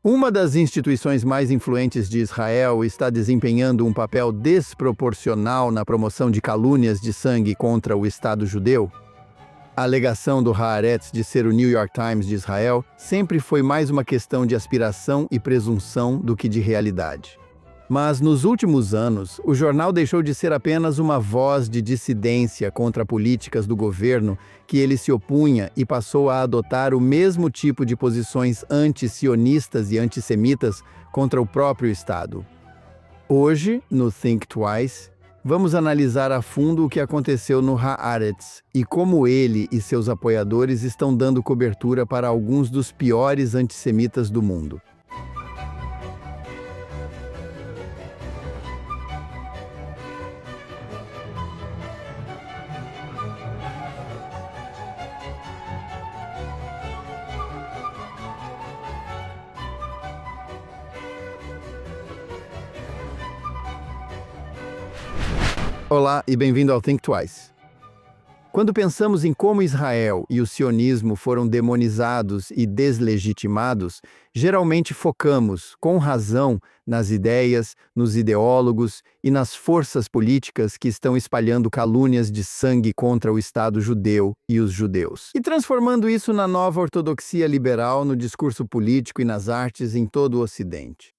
Uma das instituições mais influentes de Israel está desempenhando um papel desproporcional na promoção de calúnias de sangue contra o Estado judeu. A alegação do Haaretz de ser o New York Times de Israel sempre foi mais uma questão de aspiração e presunção do que de realidade. Mas, nos últimos anos, o jornal deixou de ser apenas uma voz de dissidência contra políticas do governo que ele se opunha e passou a adotar o mesmo tipo de posições anti-sionistas e antissemitas contra o próprio Estado. Hoje, no Think Twice, vamos analisar a fundo o que aconteceu no Haaretz e como ele e seus apoiadores estão dando cobertura para alguns dos piores antissemitas do mundo. Olá e bem-vindo ao Think Twice. Quando pensamos em como Israel e o sionismo foram demonizados e deslegitimados, geralmente focamos, com razão, nas ideias, nos ideólogos e nas forças políticas que estão espalhando calúnias de sangue contra o Estado judeu e os judeus, e transformando isso na nova ortodoxia liberal no discurso político e nas artes em todo o Ocidente.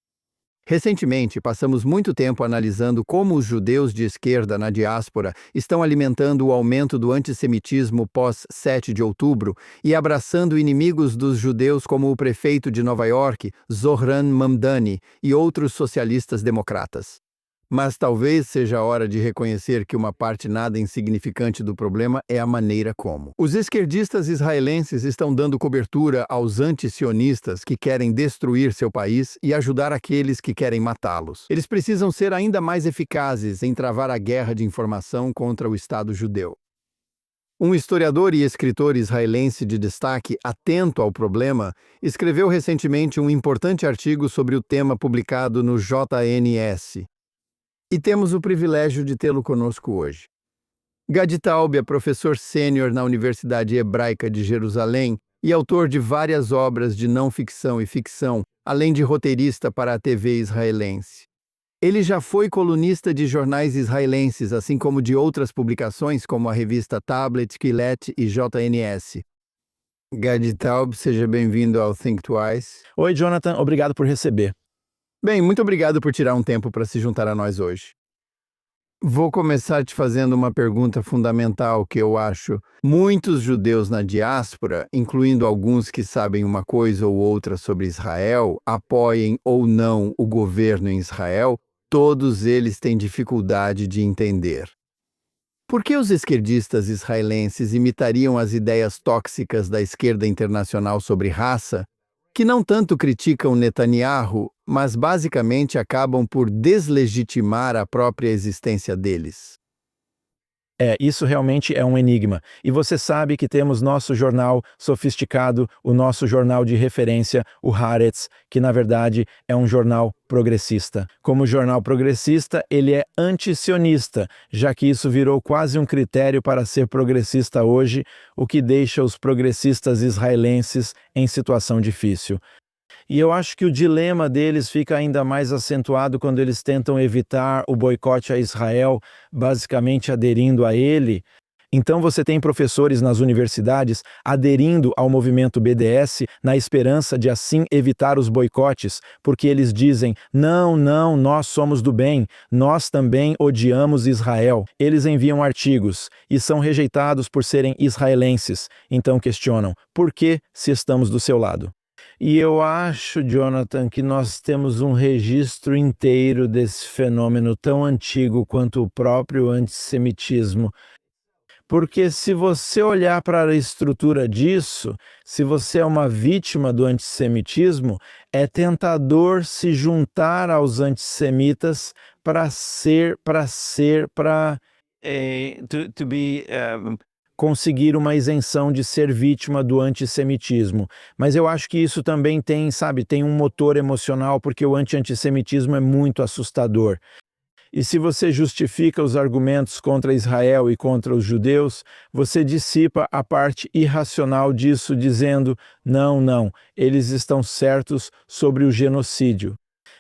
Recentemente, passamos muito tempo analisando como os judeus de esquerda na diáspora estão alimentando o aumento do antissemitismo pós-7 de outubro e abraçando inimigos dos judeus como o prefeito de Nova York, Zohran Mamdani, e outros socialistas democratas. Mas talvez seja a hora de reconhecer que uma parte nada insignificante do problema é a maneira como. Os esquerdistas israelenses estão dando cobertura aos anti-sionistas que querem destruir seu país e ajudar aqueles que querem matá-los. Eles precisam ser ainda mais eficazes em travar a guerra de informação contra o Estado judeu. Um historiador e escritor israelense de destaque, atento ao problema, escreveu recentemente um importante artigo sobre o tema publicado no JNS. E temos o privilégio de tê-lo conosco hoje. Gadi Taub é professor sênior na Universidade Hebraica de Jerusalém e autor de várias obras de não-ficção e ficção, além de roteirista para a TV israelense. Ele já foi colunista de jornais israelenses, assim como de outras publicações, como a revista Tablet, Quillet e JNS. Gadi Taub, seja bem-vindo ao Think Twice. Oi, Jonathan, obrigado por receber. Bem, muito obrigado por tirar um tempo para se juntar a nós hoje. Vou começar te fazendo uma pergunta fundamental que eu acho muitos judeus na diáspora, incluindo alguns que sabem uma coisa ou outra sobre Israel, apoiem ou não o governo em Israel, todos eles têm dificuldade de entender. Por que os esquerdistas israelenses imitariam as ideias tóxicas da esquerda internacional sobre raça, que não tanto criticam Netanyahu, mas basicamente acabam por deslegitimar a própria existência deles? Isso realmente é um enigma. E você sabe que temos nosso jornal sofisticado, o nosso jornal de referência, o Haaretz, que na verdade é um jornal progressista. Como jornal progressista, ele é anti-sionista, já que isso virou quase um critério para ser progressista hoje, o que deixa os progressistas israelenses em situação difícil. E eu acho que o dilema deles fica ainda mais acentuado quando eles tentam evitar o boicote a Israel, basicamente aderindo a ele. Então você tem professores nas universidades aderindo ao movimento BDS na esperança de assim evitar os boicotes, porque eles dizem, não, nós somos do bem, nós também odiamos Israel. Eles enviam artigos e são rejeitados por serem israelenses, então questionam, por que se estamos do seu lado? E eu acho, Jonathan, que nós temos um registro inteiro desse fenômeno tão antigo quanto o próprio antissemitismo. Porque se você olhar para a estrutura disso, se você é uma vítima do antissemitismo, é tentador se juntar aos antissemitas para conseguir uma isenção de ser vítima do antissemitismo. Mas eu acho que isso também tem um motor emocional, porque o antissemitismo é muito assustador. E se você justifica os argumentos contra Israel e contra os judeus, você dissipa a parte irracional disso, dizendo: não, eles estão certos sobre o genocídio.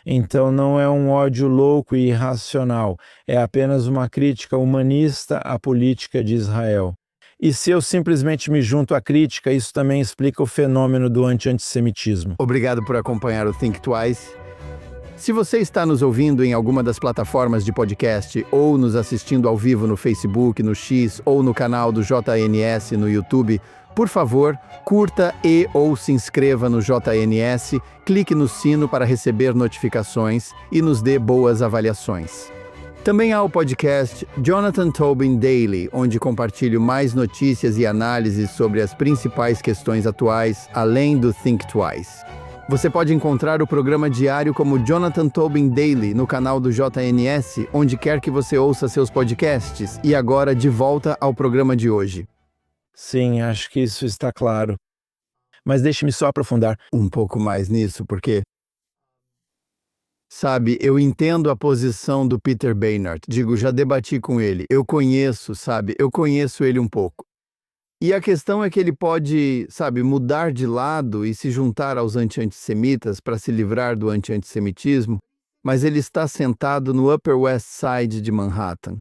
Então não é um ódio louco e irracional, é apenas uma crítica humanista à política de Israel. E se eu simplesmente me junto à crítica, isso também explica o fenômeno do antissemitismo. Obrigado por acompanhar o Think Twice. Se você está nos ouvindo em alguma das plataformas de podcast ou nos assistindo ao vivo no Facebook, no X ou no canal do JNS no YouTube, por favor, curta ou se inscreva no JNS, clique no sino para receber notificações e nos dê boas avaliações. Também há o podcast Jonathan Tobin Daily, onde compartilho mais notícias e análises sobre as principais questões atuais, além do Think Twice. Você pode encontrar o programa diário como Jonathan Tobin Daily no canal do JNS, onde quer que você ouça seus podcasts. E agora, de volta ao programa de hoje. Sim, acho que isso está claro. Mas deixe-me só aprofundar um pouco mais nisso, porque... Sabe, eu entendo a posição do Peter Beinart. Digo, já debati com ele. Eu conheço ele um pouco. E a questão é que ele pode, mudar de lado e se juntar aos anti-antissemitas para se livrar do anti-antissemitismo, mas ele está sentado no Upper West Side de Manhattan.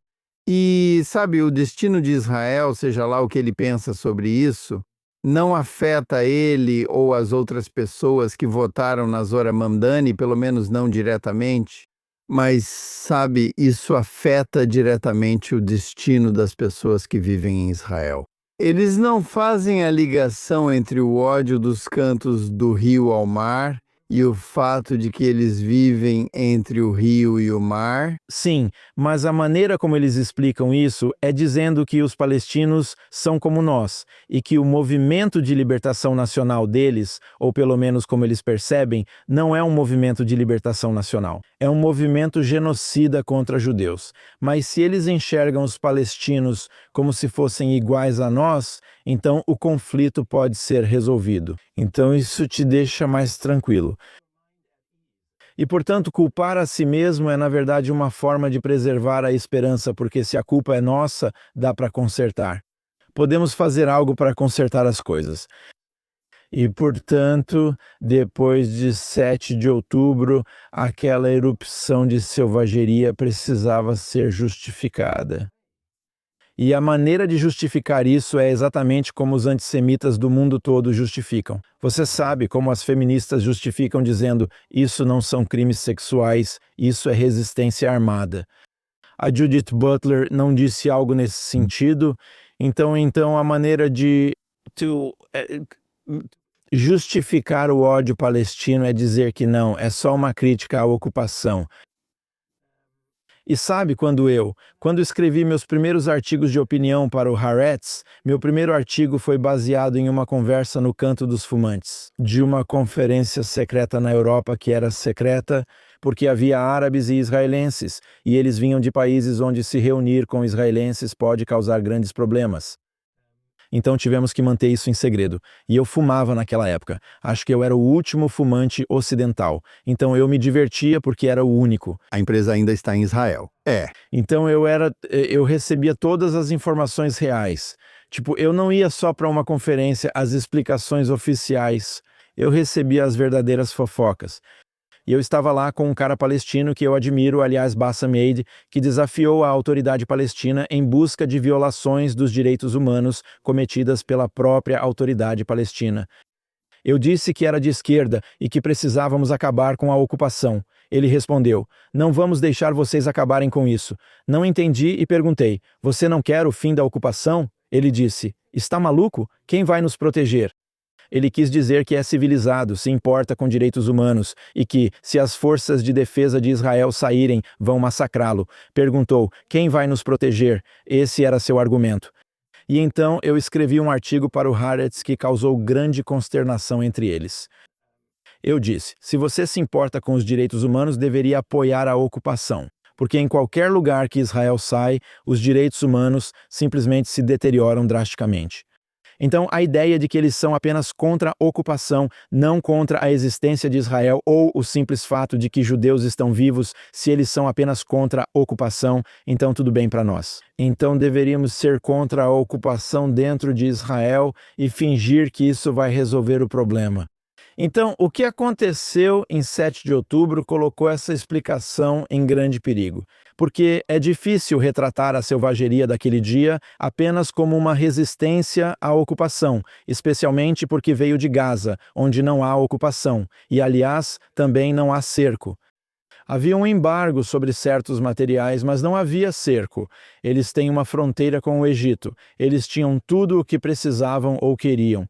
E, o destino de Israel, seja lá o que ele pensa sobre isso, não afeta ele ou as outras pessoas que votaram na Zora Mamdani, pelo menos não diretamente, mas, isso afeta diretamente o destino das pessoas que vivem em Israel. Eles não fazem a ligação entre o ódio dos cantos do rio ao mar e o fato de que eles vivem entre o rio e o mar. Sim, mas a maneira como eles explicam isso é dizendo que os palestinos são como nós e que o movimento de libertação nacional deles, ou pelo menos como eles percebem, não é um movimento de libertação nacional. É um movimento genocida contra judeus. Mas se eles enxergam os palestinos como se fossem iguais a nós, então o conflito pode ser resolvido. Então isso te deixa mais tranquilo. E, portanto, culpar a si mesmo é, na verdade, uma forma de preservar a esperança, porque se a culpa é nossa, dá para consertar. Podemos fazer algo para consertar as coisas. E, portanto, depois de 7 de outubro, aquela erupção de selvageria precisava ser justificada. E a maneira de justificar isso é exatamente como os antissemitas do mundo todo justificam. Você sabe como as feministas justificam dizendo: isso não são crimes sexuais, isso é resistência armada. A Judith Butler não disse algo nesse sentido, então a maneira de justificar o ódio palestino é dizer que não, é só uma crítica à ocupação. E quando escrevi meus primeiros artigos de opinião para o Haaretz, meu primeiro artigo foi baseado em uma conversa no Canto dos Fumantes, de uma conferência secreta na Europa que era secreta porque havia árabes e israelenses, e eles vinham de países onde se reunir com israelenses pode causar grandes problemas. Então tivemos que manter isso em segredo. E eu fumava naquela época. Acho que eu era o último fumante ocidental. Então eu me divertia porque era o único. A empresa ainda está em Israel. Então eu recebia todas as informações reais. Eu não ia só para uma conferência, as explicações oficiais. Eu recebia as verdadeiras fofocas. E eu estava lá com um cara palestino que eu admiro, aliás, Bassam Eid, que desafiou a autoridade palestina em busca de violações dos direitos humanos cometidas pela própria autoridade palestina. Eu disse que era de esquerda e que precisávamos acabar com a ocupação. Ele respondeu: não vamos deixar vocês acabarem com isso. Não entendi e perguntei: você não quer o fim da ocupação? Ele disse: está maluco? Quem vai nos proteger? Ele quis dizer que é civilizado, se importa com direitos humanos e que, se as forças de defesa de Israel saírem, vão massacrá-lo. Perguntou: quem vai nos proteger? Esse era seu argumento. E então eu escrevi um artigo para o Haaretz que causou grande consternação entre eles. Eu disse: se você se importa com os direitos humanos, deveria apoiar a ocupação. Porque em qualquer lugar que Israel sai, os direitos humanos simplesmente se deterioram drasticamente. Então, a ideia de que eles são apenas contra a ocupação, não contra a existência de Israel, ou o simples fato de que judeus estão vivos, se eles são apenas contra a ocupação, então tudo bem para nós. Então deveríamos ser contra a ocupação dentro de Israel e fingir que isso vai resolver o problema. Então, o que aconteceu em 7 de outubro colocou essa explicação em grande perigo, porque é difícil retratar a selvageria daquele dia apenas como uma resistência à ocupação, especialmente porque veio de Gaza, onde não há ocupação, e aliás, também não há cerco. Havia um embargo sobre certos materiais, mas não havia cerco. Eles têm uma fronteira com o Egito. Eles tinham tudo o que precisavam ou queriam.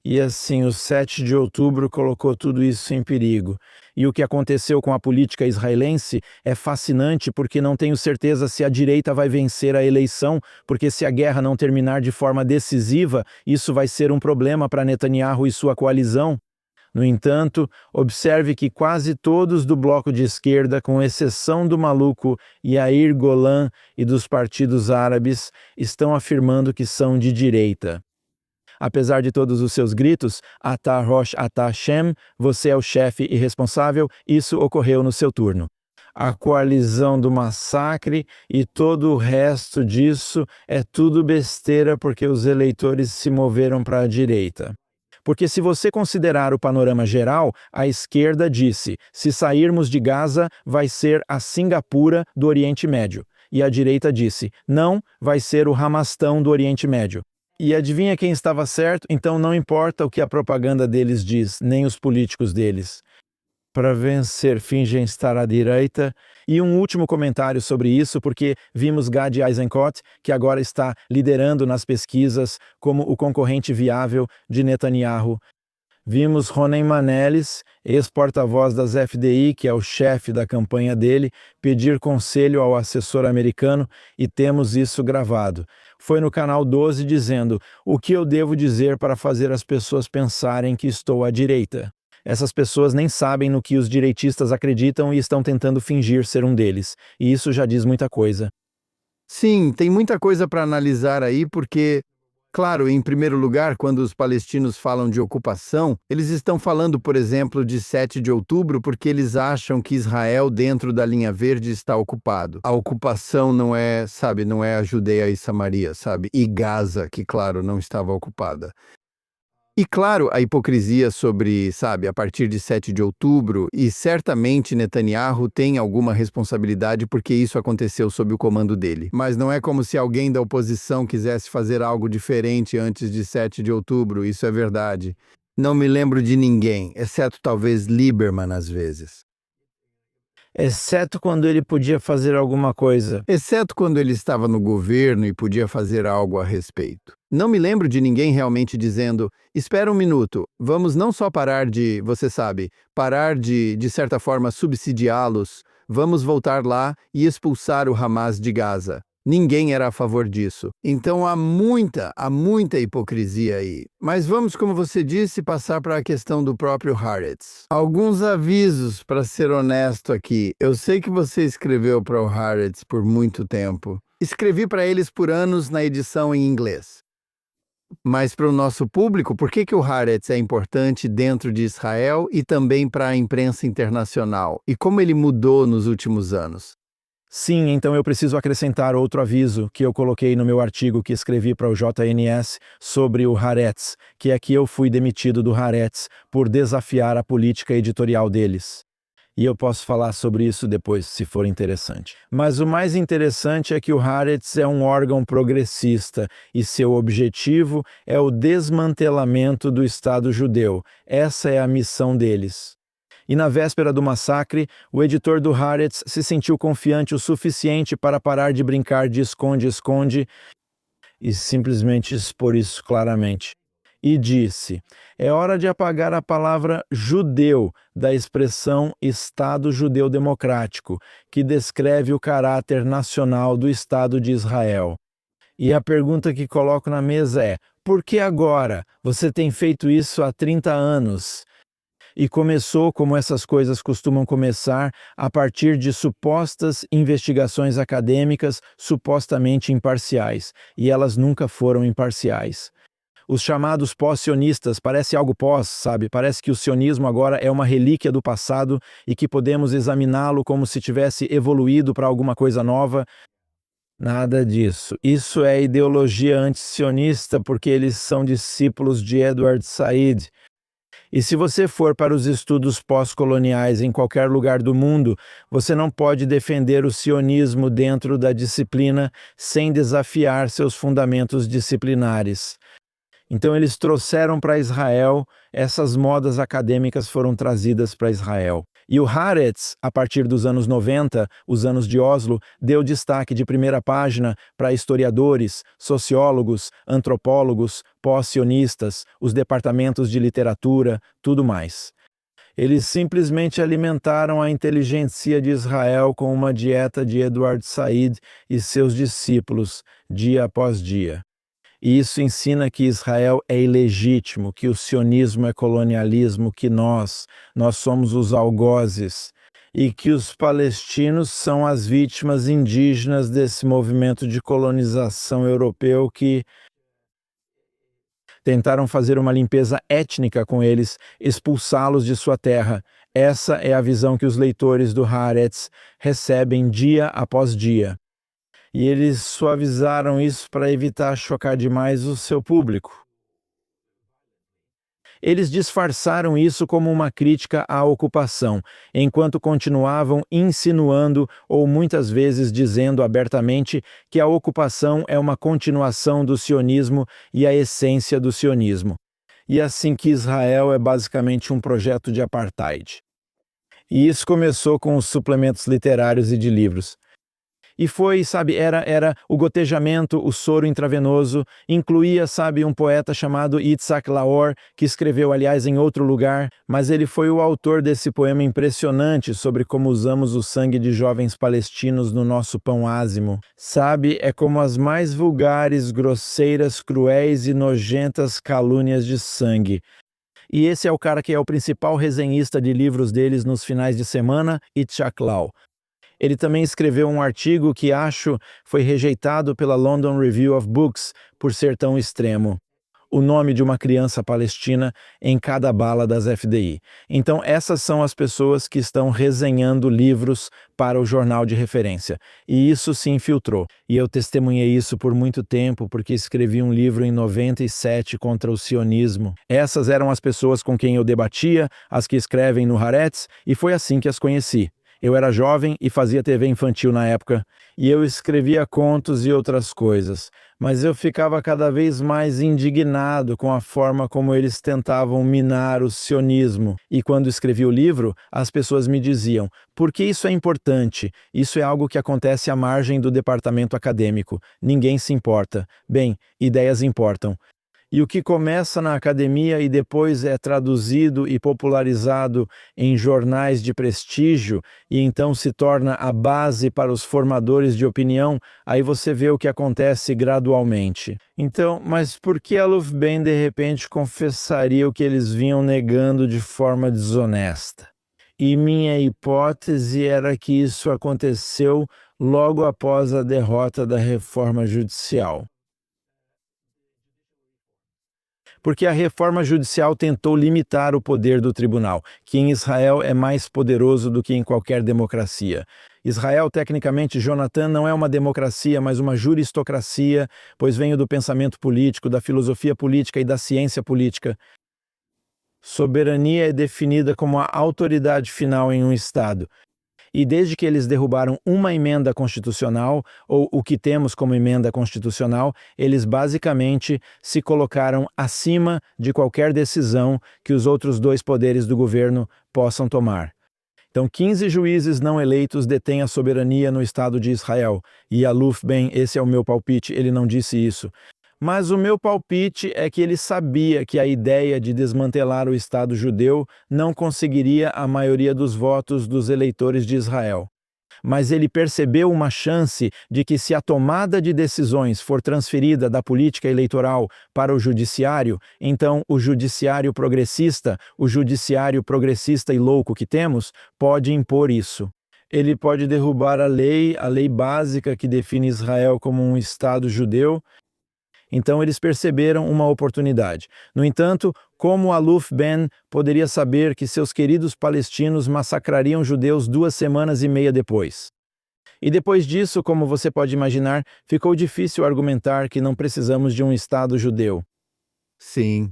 E assim, o 7 de outubro colocou tudo isso em perigo. E o que aconteceu com a política israelense é fascinante porque não tenho certeza se a direita vai vencer a eleição, porque se a guerra não terminar de forma decisiva, isso vai ser um problema para Netanyahu e sua coalizão. No entanto, observe que quase todos do bloco de esquerda, com exceção do maluco Yair Golan e dos partidos árabes, estão afirmando que são de direita. Apesar de todos os seus gritos, Atah Rosh Atah Shem, você é o chefe e responsável, isso ocorreu no seu turno. A coalizão do massacre e todo o resto disso é tudo besteira porque os eleitores se moveram para a direita. Porque se você considerar o panorama geral, a esquerda disse, se sairmos de Gaza, vai ser a Singapura do Oriente Médio. E a direita disse, não, vai ser o Ramastão do Oriente Médio. E adivinha quem estava certo? Então não importa o que a propaganda deles diz, nem os políticos deles. Para vencer, fingem estar à direita. E um último comentário sobre isso, porque vimos Gadi Eisenkot, que agora está liderando nas pesquisas como o concorrente viável de Netanyahu. Vimos Ronen Manelis, ex-porta-voz das FDI, que é o chefe da campanha dele, pedir conselho ao assessor americano e temos isso gravado. Foi no canal 12 dizendo, o que eu devo dizer para fazer as pessoas pensarem que estou à direita? Essas pessoas nem sabem no que os direitistas acreditam e estão tentando fingir ser um deles. E isso já diz muita coisa. Sim, tem muita coisa para analisar aí, porque, claro, em primeiro lugar, quando os palestinos falam de ocupação, eles estão falando, por exemplo, de 7 de outubro, porque eles acham que Israel, dentro da linha verde, está ocupado. A ocupação não é, sabe, não é a Judeia e Samaria, sabe? E Gaza, que, claro, não estava ocupada. E claro, a hipocrisia sobre, sabe, a partir de 7 de outubro, e certamente Netanyahu tem alguma responsabilidade porque isso aconteceu sob o comando dele. Mas não é como se alguém da oposição quisesse fazer algo diferente antes de 7 de outubro, isso é verdade. Não me lembro de ninguém, exceto talvez Lieberman às vezes. Exceto quando ele podia fazer alguma coisa. Exceto quando ele estava no governo e podia fazer algo a respeito. Não me lembro de ninguém realmente dizendo, espera um minuto, vamos não só parar de, você sabe, parar de certa forma, subsidiá-los, vamos voltar lá e expulsar o Hamas de Gaza. Ninguém era a favor disso. Então há muita hipocrisia aí. Mas vamos, como você disse, passar para a questão do próprio Haaretz. Alguns avisos, para ser honesto aqui. Eu sei que você escreveu para o Haaretz por muito tempo. Escrevi para eles por anos na edição em inglês. Mas para o nosso público, por que o Haaretz é importante dentro de Israel e também para a imprensa internacional? E como ele mudou nos últimos anos? Sim, então eu preciso acrescentar outro aviso que eu coloquei no meu artigo que escrevi para o JNS sobre o Haaretz, que é que eu fui demitido do Haaretz por desafiar a política editorial deles. E eu posso falar sobre isso depois, se for interessante. Mas o mais interessante é que o Haaretz é um órgão progressista e seu objetivo é o desmantelamento do Estado judeu. Essa é a missão deles. E na véspera do massacre, o editor do Haaretz se sentiu confiante o suficiente para parar de brincar de esconde-esconde e simplesmente expor isso claramente. E disse, é hora de apagar a palavra judeu da expressão Estado Judeu Democrático, que descreve o caráter nacional do Estado de Israel. E a pergunta que coloco na mesa é, por que agora? Você tem feito isso há 30 anos. E começou, como essas coisas costumam começar, a partir de supostas investigações acadêmicas supostamente imparciais, e elas nunca foram imparciais. Os chamados pós-sionistas, parece algo pós, sabe? Parece que o sionismo agora é uma relíquia do passado e que podemos examiná-lo como se tivesse evoluído para alguma coisa nova. Nada disso. Isso é ideologia anti-sionista porque eles são discípulos de Edward Said. E se você for para os estudos pós-coloniais em qualquer lugar do mundo, você não pode defender o sionismo dentro da disciplina sem desafiar seus fundamentos disciplinares. Então eles trouxeram para Israel, essas modas acadêmicas foram trazidas para Israel. E o Haaretz, a partir dos anos 90, os anos de Oslo, deu destaque de primeira página para historiadores, sociólogos, antropólogos, pós-sionistas, os departamentos de literatura, tudo mais. Eles simplesmente alimentaram a inteligência de Israel com uma dieta de Edward Said e seus discípulos, dia após dia. E isso ensina que Israel é ilegítimo, que o sionismo é colonialismo, que nós somos os algozes, e que os palestinos são as vítimas indígenas desse movimento de colonização europeu que tentaram fazer uma limpeza étnica com eles, expulsá-los de sua terra. Essa é a visão que os leitores do Haaretz recebem dia após dia. E eles suavizaram isso para evitar chocar demais o seu público. Eles disfarçaram isso como uma crítica à ocupação, enquanto continuavam insinuando ou muitas vezes dizendo abertamente que a ocupação é uma continuação do sionismo e a essência do sionismo. E assim que Israel é basicamente um projeto de apartheid. E isso começou com os suplementos literários e de livros. E foi, sabe, era o gotejamento, o soro intravenoso, incluía, sabe, um poeta chamado Yitzhak Laor, que escreveu, aliás, em outro lugar, mas ele foi o autor desse poema impressionante sobre como usamos o sangue de jovens palestinos no nosso pão ázimo. Sabe, é como as mais vulgares, grosseiras, cruéis e nojentas calúnias de sangue. E esse é o cara que é o principal resenhista de livros deles nos finais de semana, Yitzhak Laor. Ele também escreveu um artigo que acho foi rejeitado pela London Review of Books por ser tão extremo. O nome de uma criança palestina em cada bala das FDI. Então essas são as pessoas que estão resenhando livros para o jornal de referência. E isso se infiltrou. E eu testemunhei isso por muito tempo porque escrevi um livro em 97 contra o sionismo. Essas eram as pessoas com quem eu debatia, as que escrevem no Haaretz, e foi assim que as conheci. Eu era jovem e fazia TV infantil na época, e eu escrevia contos e outras coisas, mas eu ficava cada vez mais indignado com a forma como eles tentavam minar o sionismo. E quando escrevi o livro, as pessoas me diziam, por que isso é importante? Isso é algo que acontece à margem do departamento acadêmico. Ninguém se importa. Bem, ideias importam. E o que começa na academia e depois é traduzido e popularizado em jornais de prestígio e então se torna a base para os formadores de opinião, aí você vê o que acontece gradualmente. Então, mas por que a Lufben de repente confessaria o que eles vinham negando de forma desonesta? E minha hipótese era que isso aconteceu logo após a derrota da reforma judicial. Porque a reforma judicial tentou limitar o poder do tribunal, que em Israel é mais poderoso do que em qualquer democracia. Israel, tecnicamente, Jonathan, não é uma democracia, mas uma juristocracia, pois vem do pensamento político, da filosofia política e da ciência política. Soberania é definida como a autoridade final em um Estado. E desde que eles derrubaram uma emenda constitucional, ou o que temos como emenda constitucional, eles basicamente se colocaram acima de qualquer decisão que os outros dois poderes do governo possam tomar. Então, 15 juízes não eleitos detêm a soberania no Estado de Israel. E a Lufben, esse é o meu palpite, ele não disse isso. Mas o meu palpite é que ele sabia que a ideia de desmantelar o Estado judeu não conseguiria a maioria dos votos dos eleitores de Israel. Mas ele percebeu uma chance de que, se a tomada de decisões for transferida da política eleitoral para o judiciário, então o judiciário progressista e louco que temos, pode impor isso. Ele pode derrubar a lei básica que define Israel como um Estado judeu. Então eles perceberam uma oportunidade. No entanto, como Aluf Ben poderia saber que seus queridos palestinos massacrariam judeus 2 semanas e meia depois? E depois disso, como você pode imaginar, ficou difícil argumentar que não precisamos de um Estado judeu. Sim.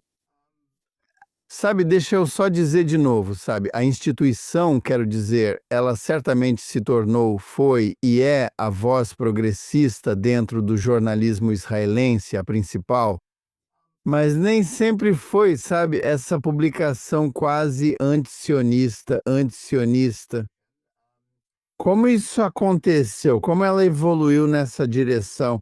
Sabe, deixa eu só dizer de novo, sabe? A instituição, quero dizer, ela certamente se tornou, foi e é a voz progressista dentro do jornalismo israelense, a principal, mas nem sempre foi, sabe? Essa publicação quase antisionista. Como isso aconteceu? Como ela evoluiu nessa direção?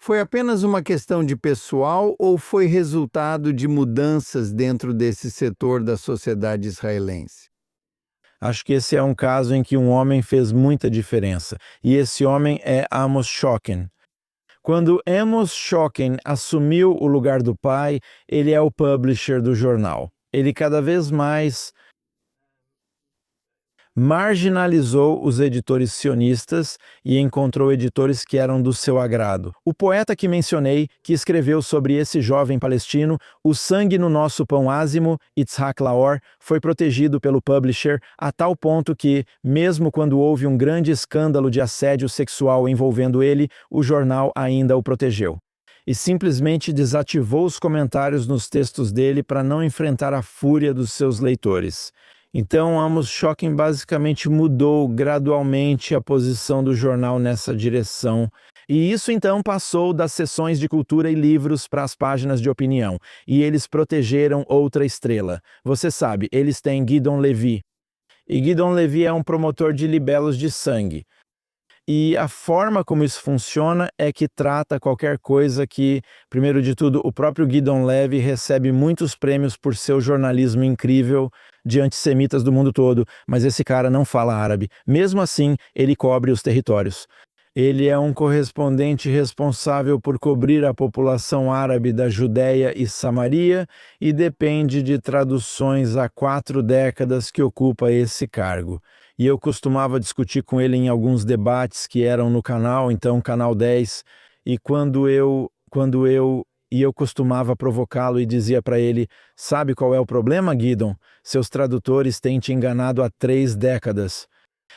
Foi apenas uma questão de pessoal ou foi resultado de mudanças dentro desse setor da sociedade israelense? Acho que esse é um caso em que um homem fez muita diferença, e esse homem é Amos Schocken. Quando Amos Schocken assumiu o lugar do pai, ele é o publisher do jornal. Ele cada vez mais marginalizou os editores sionistas e encontrou editores que eram do seu agrado. O poeta que mencionei, que escreveu sobre esse jovem palestino, O Sangue no Nosso Pão Ázimo, Itzhak Laor, foi protegido pelo publisher a tal ponto que, mesmo quando houve um grande escândalo de assédio sexual envolvendo ele, o jornal ainda o protegeu. E simplesmente desativou os comentários nos textos dele para não enfrentar a fúria dos seus leitores. Então, Amos Schocken basicamente mudou gradualmente a posição do jornal nessa direção. E isso então passou das seções de cultura e livros para as páginas de opinião. E eles protegeram outra estrela. Você sabe, eles têm Gideon Levy. E Gideon Levy é um promotor de libelos de sangue. E a forma como isso funciona é que trata qualquer coisa que, primeiro de tudo, o próprio Gideon Levy recebe muitos prêmios por seu jornalismo incrível de antissemitas do mundo todo, mas esse cara não fala árabe. Mesmo assim, ele cobre os territórios. Ele é um correspondente responsável por cobrir a população árabe da Judéia e Samaria e depende de traduções há 4 décadas que ocupa esse cargo. E eu costumava discutir com ele em alguns debates que eram no canal, então Canal 10, e eu costumava provocá-lo e dizia para ele: sabe qual é o problema, Gideon? Seus tradutores têm te enganado há 3 décadas.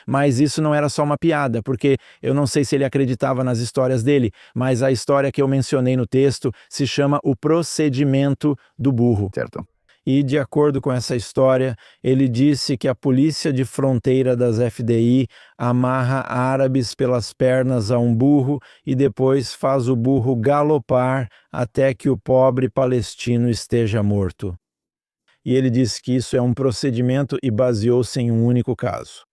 Mas isso não era só uma piada, porque eu não sei se ele acreditava nas histórias dele, mas a história que eu mencionei no texto se chama O Procedimento do Burro. Certo. E, de acordo com essa história, ele disse que a polícia de fronteira das FDI amarra árabes pelas pernas a um burro e depois faz o burro galopar até que o pobre palestino esteja morto. E ele disse que isso é um procedimento e baseou-se em um único caso.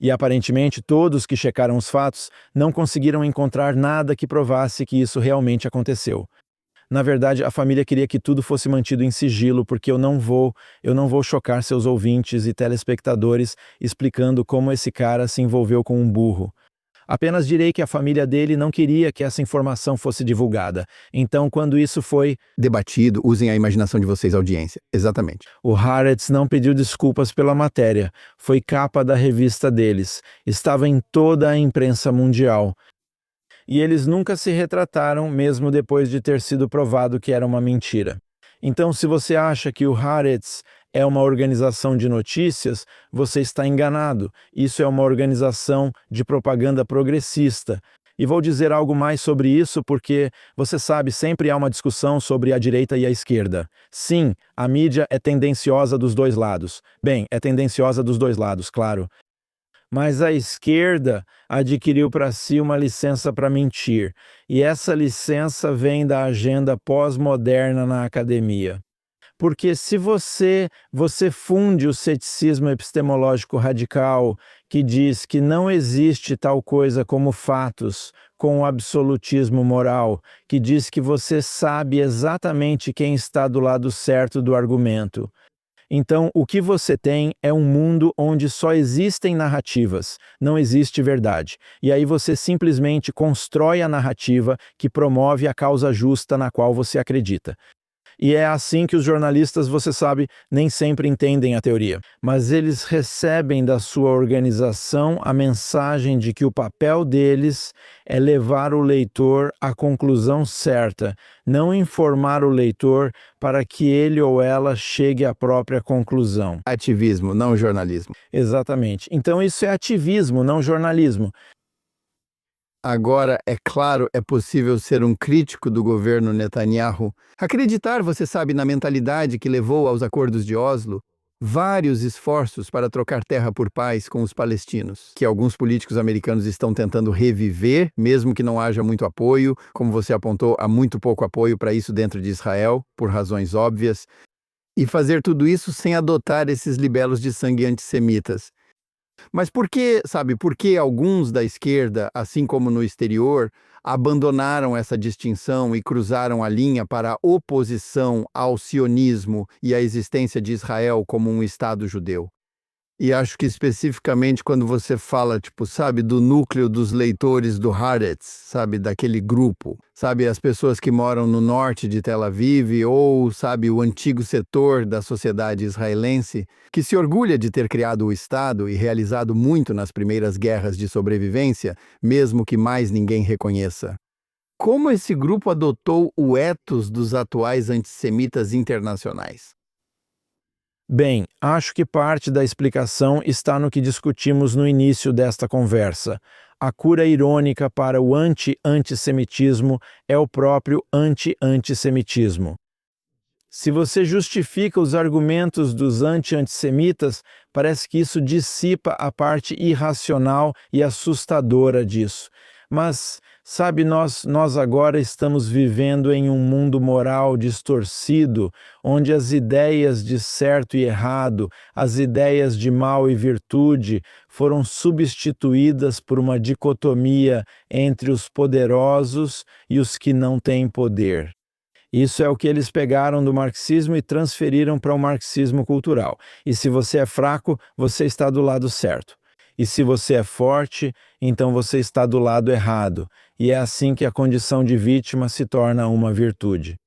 E aparentemente todos que checaram os fatos não conseguiram encontrar nada que provasse que isso realmente aconteceu. Na verdade, a família queria que tudo fosse mantido em sigilo, porque eu não vou chocar seus ouvintes e telespectadores explicando como esse cara se envolveu com um burro. Apenas direi que a família dele não queria que essa informação fosse divulgada. Então, quando isso foi Debatido, usem a imaginação de vocês, audiência. Exatamente. o Haaretz não pediu desculpas pela matéria. Foi capa da revista deles. Estava em toda a imprensa mundial. E eles nunca se retrataram, mesmo depois de ter sido provado que era uma mentira. Então, se você acha que o Haaretz é uma organização de notícias, você está enganado. Isso é uma organização de propaganda progressista. E vou dizer algo mais sobre isso porque, você sabe, sempre há uma discussão sobre a direita e a esquerda. Sim, a mídia é tendenciosa dos dois lados. Bem, é tendenciosa dos dois lados, claro. Mas a esquerda adquiriu para si uma licença para mentir, e essa licença vem da agenda pós-moderna na academia. Porque se você funde o ceticismo epistemológico radical, que diz que não existe tal coisa como fatos, com o absolutismo moral, que diz que você sabe exatamente quem está do lado certo do argumento. Então, o que você tem é um mundo onde só existem narrativas, não existe verdade. E aí você simplesmente constrói a narrativa que promove a causa justa na qual você acredita. E é assim que os jornalistas, você sabe, nem sempre entendem a teoria. Mas eles recebem da sua organização a mensagem de que o papel deles é levar o leitor à conclusão certa, não informar o leitor para que ele ou ela chegue à própria conclusão. Ativismo, não jornalismo. Exatamente. Então isso é ativismo, não jornalismo. Agora, é claro, é possível ser um crítico do governo Netanyahu, acreditar, você sabe, na mentalidade que levou aos acordos de Oslo, vários esforços para trocar terra por paz com os palestinos, que alguns políticos americanos estão tentando reviver, mesmo que não haja muito apoio, como você apontou, há muito pouco apoio para isso dentro de Israel, por razões óbvias, e fazer tudo isso sem adotar esses libelos de sangue antissemitas. Mas por que alguns da esquerda, assim como no exterior, abandonaram essa distinção e cruzaram a linha para a oposição ao sionismo e à existência de Israel como um Estado judeu? E acho que especificamente quando você fala, sabe, do núcleo dos leitores do Haaretz, sabe, daquele grupo, sabe, as pessoas que moram no norte de Tel Aviv ou, sabe, o antigo setor da sociedade israelense, que se orgulha de ter criado o Estado e realizado muito nas primeiras guerras de sobrevivência, mesmo que mais ninguém reconheça. Como esse grupo adotou o ethos dos atuais antissemitas internacionais? Bem, acho que parte da explicação está no que discutimos no início desta conversa. A cura irônica para o anti-antissemitismo é o próprio anti-antissemitismo. Se você justifica os argumentos dos anti-antissemitas, parece que isso dissipa a parte irracional e assustadora disso. Mas, sabe, nós agora estamos vivendo em um mundo moral distorcido, onde as ideias de certo e errado, as ideias de mal e virtude, foram substituídas por uma dicotomia entre os poderosos e os que não têm poder. Isso é o que eles pegaram do marxismo e transferiram para o marxismo cultural. E se você é fraco, você está do lado certo. E se você é forte, então você está do lado errado. E é assim que a condição de vítima se torna uma virtude.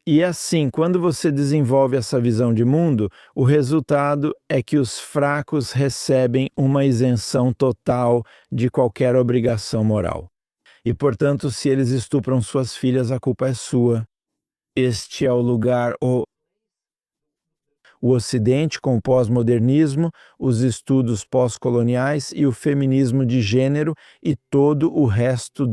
E assim, quando você desenvolve essa visão de mundo, o resultado é que os fracos recebem uma isenção total de qualquer obrigação moral. E, portanto, se eles estupram suas filhas, a culpa é sua. Este é o lugar, o Ocidente com o pós-modernismo, os estudos pós-coloniais e o feminismo de gênero e todo o resto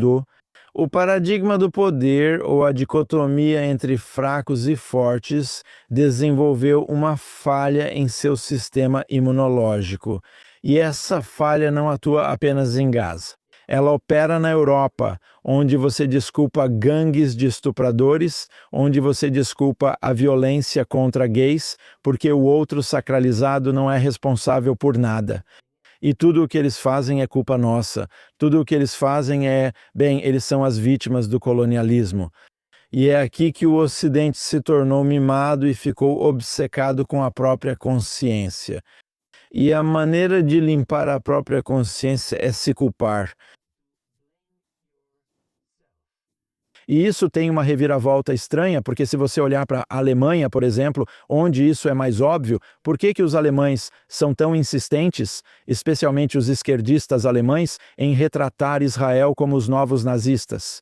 O paradigma do poder ou a dicotomia entre fracos e fortes desenvolveu uma falha em seu sistema imunológico. E essa falha não atua apenas em Gaza. Ela opera na Europa, onde você desculpa gangues de estupradores, onde você desculpa a violência contra gays, porque o outro sacralizado não é responsável por nada. E tudo o que eles fazem é culpa nossa. Tudo o que eles fazem eles são as vítimas do colonialismo. E é aqui que o Ocidente se tornou mimado e ficou obcecado com a própria consciência. E a maneira de limpar a própria consciência é se culpar. E isso tem uma reviravolta estranha, porque se você olhar para a Alemanha, por exemplo, onde isso é mais óbvio, por que os alemães são tão insistentes, especialmente os esquerdistas alemães, em retratar Israel como os novos nazistas?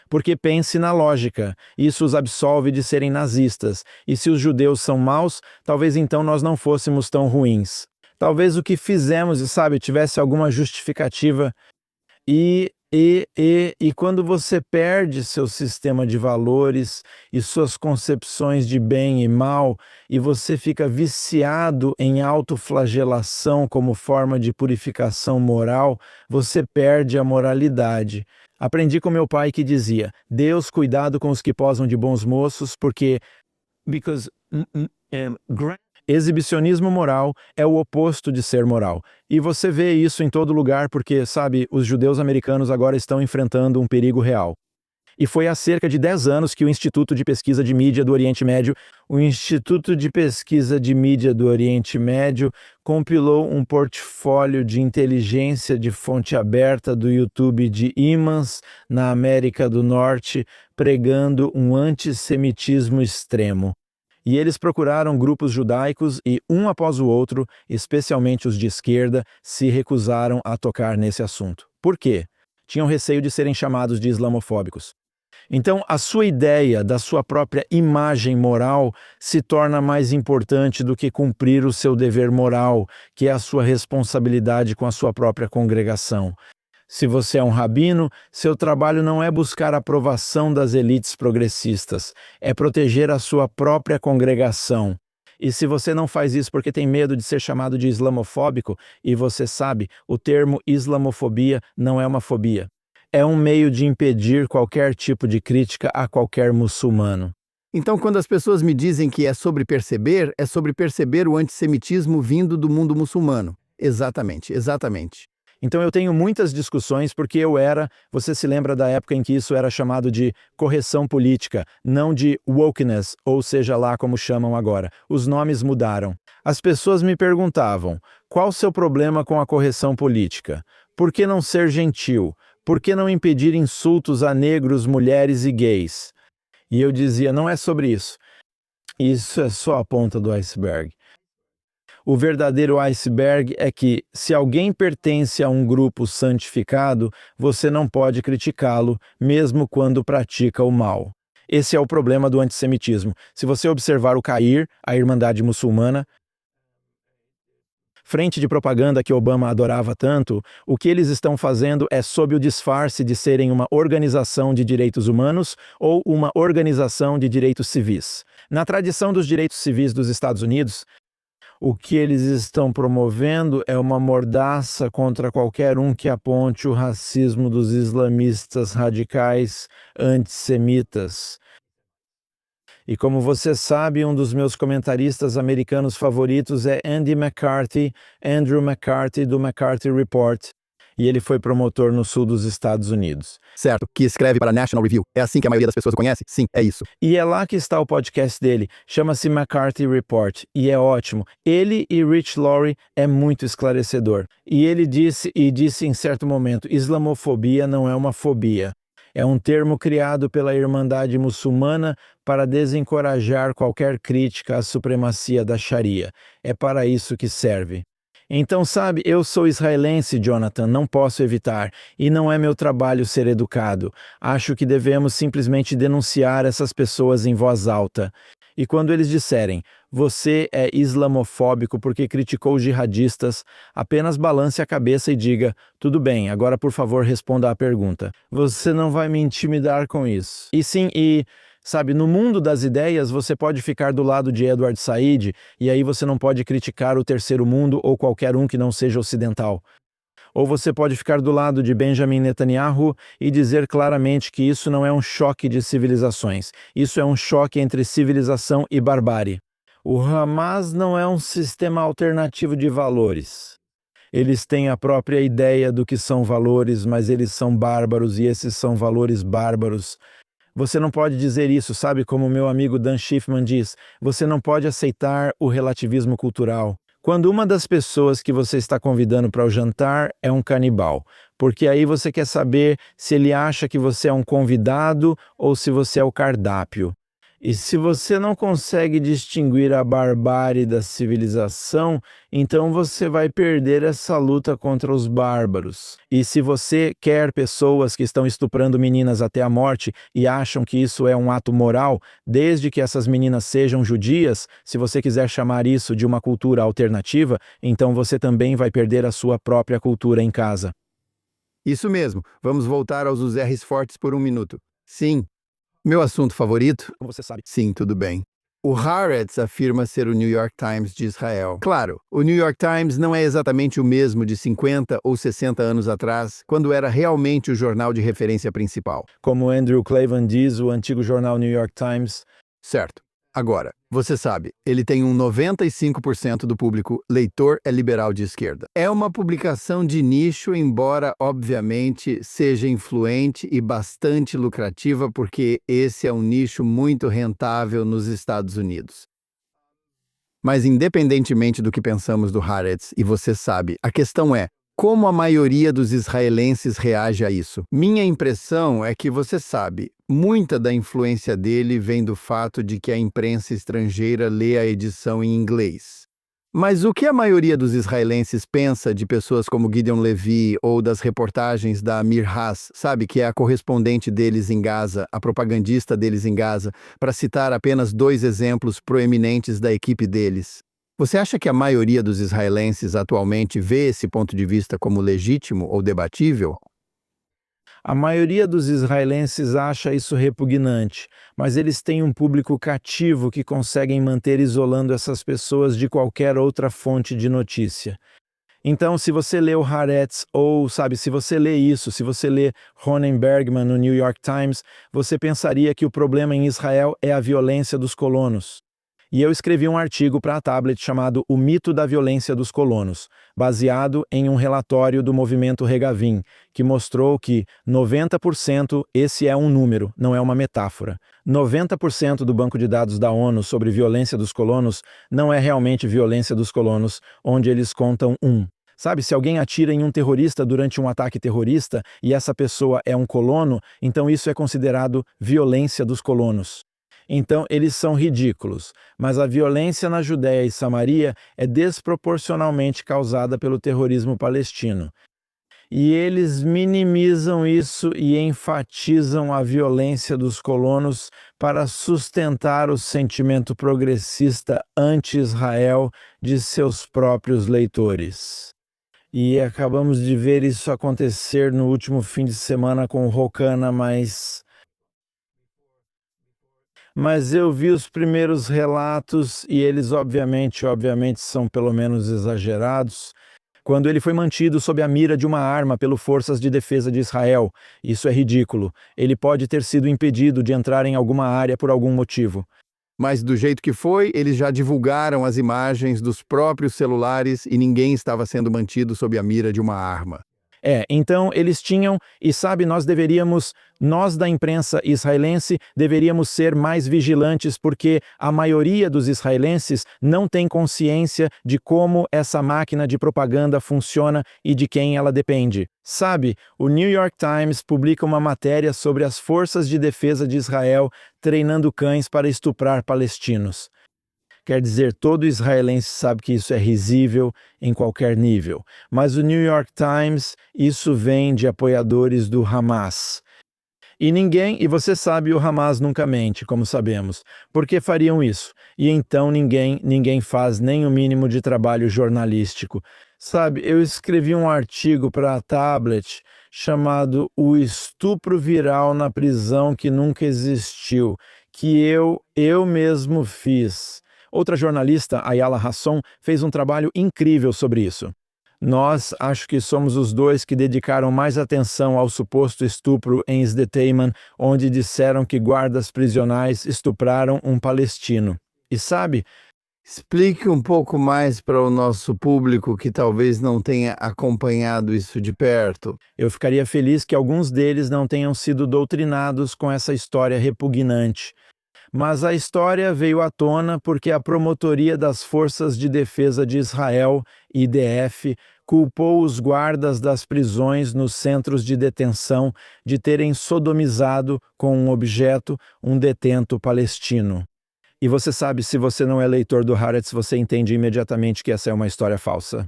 Porque pense na lógica, isso os absolve de serem nazistas, e se os judeus são maus, talvez então nós não fôssemos tão ruins. Talvez o que fizemos, tivesse alguma justificativa. E quando você perde seu sistema de valores e suas concepções de bem e mal, e você fica viciado em autoflagelação como forma de purificação moral, você perde a moralidade. Aprendi com meu pai que dizia: Deus, cuidado com os que posam de bons moços, porque exibicionismo moral é o oposto de ser moral. E você vê isso em todo lugar porque, os judeus americanos agora estão enfrentando um perigo real. E foi há cerca de 10 anos que o Instituto de Pesquisa de Mídia do Oriente Médio, compilou um portfólio de inteligência de fonte aberta do YouTube de imãs na América do Norte, pregando um antissemitismo extremo. E eles procuraram grupos judaicos e, um após o outro, especialmente os de esquerda, se recusaram a tocar nesse assunto. Por quê? Tinham receio de serem chamados de islamofóbicos. Então, a sua ideia da sua própria imagem moral se torna mais importante do que cumprir o seu dever moral, que é a sua responsabilidade com a sua própria congregação. Se você é um rabino, seu trabalho não é buscar a aprovação das elites progressistas, é proteger a sua própria congregação. E se você não faz isso porque tem medo de ser chamado de islamofóbico, e você sabe, o termo islamofobia não é uma fobia. É um meio de impedir qualquer tipo de crítica a qualquer muçulmano. Então, quando as pessoas me dizem que é sobre perceber o antissemitismo vindo do mundo muçulmano. Exatamente, exatamente. Então eu tenho muitas discussões porque você se lembra da época em que isso era chamado de correção política, não de wokeness, ou seja lá como chamam agora. Os nomes mudaram. As pessoas me perguntavam, qual o seu problema com a correção política? Por que não ser gentil? Por que não impedir insultos a negros, mulheres e gays? E eu dizia, não é sobre isso. Isso é só a ponta do iceberg. O verdadeiro iceberg é que, se alguém pertence a um grupo santificado, você não pode criticá-lo, mesmo quando pratica o mal. Esse é o problema do antissemitismo. Se você observar o CAIR, a Irmandade Muçulmana, frente de propaganda que Obama adorava tanto, o que eles estão fazendo é sob o disfarce de serem uma organização de direitos humanos ou uma organização de direitos civis. Na tradição dos direitos civis dos Estados Unidos, o que eles estão promovendo é uma mordaça contra qualquer um que aponte o racismo dos islamistas radicais antissemitas. E como você sabe, um dos meus comentaristas americanos favoritos é Andrew McCarthy, do McCarthy Report. E ele foi promotor no sul dos Estados Unidos. Certo, que escreve para National Review. É assim que a maioria das pessoas o conhece? Sim, é isso. E é lá que está o podcast dele. Chama-se McCarthy Report. E é ótimo. Ele e Rich Lowry é muito esclarecedor. E ele disse em certo momento, islamofobia não é uma fobia. É um termo criado pela Irmandade Muçulmana para desencorajar qualquer crítica à supremacia da Sharia. É para isso que serve. Então, sabe, eu sou israelense, Jonathan, não posso evitar, e não é meu trabalho ser educado. Acho que devemos simplesmente denunciar essas pessoas em voz alta. E quando eles disserem, você é islamofóbico porque criticou os jihadistas, apenas balance a cabeça e diga, tudo bem, agora por favor responda à pergunta. Você não vai me intimidar com isso. Sabe, no mundo das ideias, você pode ficar do lado de Edward Said, e aí você não pode criticar o terceiro mundo ou qualquer um que não seja ocidental. Ou você pode ficar do lado de Benjamin Netanyahu e dizer claramente que isso não é um choque de civilizações. Isso é um choque entre civilização e barbárie. O Hamas não é um sistema alternativo de valores. Eles têm a própria ideia do que são valores, mas eles são bárbaros e esses são valores bárbaros. Você não pode dizer isso, sabe, como o meu amigo Dan Schiffman diz, você não pode aceitar o relativismo cultural. Quando uma das pessoas que você está convidando para o jantar é um canibal, porque aí você quer saber se ele acha que você é um convidado ou se você é o cardápio. E se você não consegue distinguir a barbárie da civilização, então você vai perder essa luta contra os bárbaros. E se você quer pessoas que estão estuprando meninas até a morte e acham que isso é um ato moral, desde que essas meninas sejam judias, se você quiser chamar isso de uma cultura alternativa, então você também vai perder a sua própria cultura em casa. Isso mesmo. Vamos voltar aos R's fortes por um minuto. Sim. Meu assunto favorito? Como você sabe. Sim, tudo bem. O Haaretz afirma ser o New York Times de Israel. Claro, o New York Times não é exatamente o mesmo de 50 ou 60 anos atrás, quando era realmente o jornal de referência principal. Como Andrew Klavan diz, o antigo jornal New York Times. Certo. Agora, Você sabe, ele tem 95% do público leitor é liberal de esquerda. É uma publicação de nicho, embora, obviamente, seja influente e bastante lucrativa, porque esse é um nicho muito rentável nos Estados Unidos. Mas, independentemente do que pensamos do Haaretz, e você sabe, a questão é: como a maioria dos israelenses reage a isso? Minha impressão é que, você sabe, muita da influência dele vem do fato de que a imprensa estrangeira lê a edição em inglês. Mas o que a maioria dos israelenses pensa de pessoas como Gideon Levy ou das reportagens da Amir Haas, sabe, que é a correspondente deles em Gaza, a propagandista deles em Gaza, para citar apenas 2 exemplos proeminentes da equipe deles? Você acha que a maioria dos israelenses atualmente vê esse ponto de vista como legítimo ou debatível? A maioria dos israelenses acha isso repugnante, mas eles têm um público cativo que conseguem manter isolando essas pessoas de qualquer outra fonte de notícia. Então, se você lê o Haaretz, ou, sabe, se você lê isso, se você lê Ronen Bergman no New York Times, você pensaria que o problema em Israel é a violência dos colonos. E eu escrevi um artigo para a Tablet chamado O Mito da Violência dos Colonos, baseado em um relatório do movimento Regavim, que mostrou que 90%, esse é um número, não é uma metáfora, 90% do banco de dados da ONU sobre violência dos colonos não é realmente violência dos colonos, onde eles contam 1. Sabe, se alguém atira em um terrorista durante um ataque terrorista e essa pessoa é um colono, então isso é considerado violência dos colonos. Então, eles são ridículos, mas a violência na Judéia e Samaria é desproporcionalmente causada pelo terrorismo palestino. E eles minimizam isso e enfatizam a violência dos colonos para sustentar o sentimento progressista anti-Israel de seus próprios leitores. E acabamos de ver isso acontecer no último fim de semana com o Rokana, mas eu vi os primeiros relatos e eles obviamente são pelo menos exagerados. Quando ele foi mantido sob a mira de uma arma pelas Forças de Defesa de Israel, isso é ridículo. Ele pode ter sido impedido de entrar em alguma área por algum motivo. Mas do jeito que foi, eles já divulgaram as imagens dos próprios celulares e ninguém estava sendo mantido sob a mira de uma arma. Então eles tinham, e sabe, nós da imprensa israelense deveríamos ser mais vigilantes porque a maioria dos israelenses não tem consciência de como essa máquina de propaganda funciona e de quem ela depende. Sabe, o New York Times publica uma matéria sobre as forças de defesa de Israel treinando cães para estuprar palestinos. Quer dizer, todo israelense sabe que isso é risível em qualquer nível. Mas o New York Times, isso vem de apoiadores do Hamas. E você sabe, o Hamas nunca mente, como sabemos. Por que fariam isso? E então ninguém faz nem o mínimo de trabalho jornalístico. Sabe, eu escrevi um artigo para a Tablet chamado O Estupro Viral na Prisão que Nunca Existiu, que eu mesmo fiz. Outra jornalista, Ayala Hasson, fez um trabalho incrível sobre isso. Nós, acho que somos os 2 que dedicaram mais atenção ao suposto estupro em Sde-Teiman, onde disseram que guardas prisionais estupraram um palestino. E sabe, explique um pouco mais para o nosso público que talvez não tenha acompanhado isso de perto. Eu ficaria feliz que alguns deles não tenham sido doutrinados com essa história repugnante. Mas a história veio à tona porque a Promotoria das Forças de Defesa de Israel, IDF, culpou os guardas das prisões nos centros de detenção de terem sodomizado com um objeto um detento palestino. E você sabe, se você não é leitor do Haaretz, você entende imediatamente que essa é uma história falsa.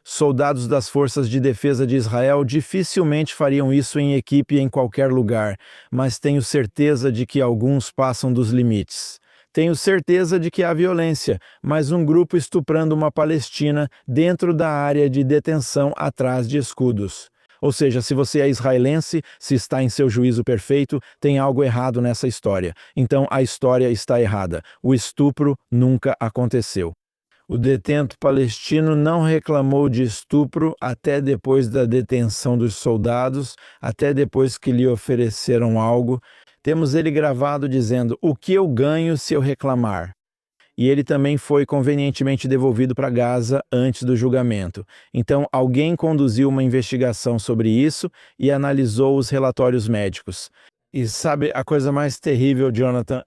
Soldados das Forças de Defesa de Israel dificilmente fariam isso em equipe em qualquer lugar, mas tenho certeza de que alguns passam dos limites. Tenho certeza de que há violência, mas um grupo estuprando uma palestina dentro da área de detenção atrás de escudos. Ou seja, se você é israelense, se está em seu juízo perfeito, tem algo errado nessa história. Então a história está errada. O estupro nunca aconteceu. O detento palestino não reclamou de estupro até depois da detenção dos soldados, até depois que lhe ofereceram algo. Temos ele gravado dizendo: "O que eu ganho se eu reclamar?" e ele também foi convenientemente devolvido para Gaza antes do julgamento. Então, alguém conduziu uma investigação sobre isso e analisou os relatórios médicos. E sabe, a coisa mais terrível, Jonathan,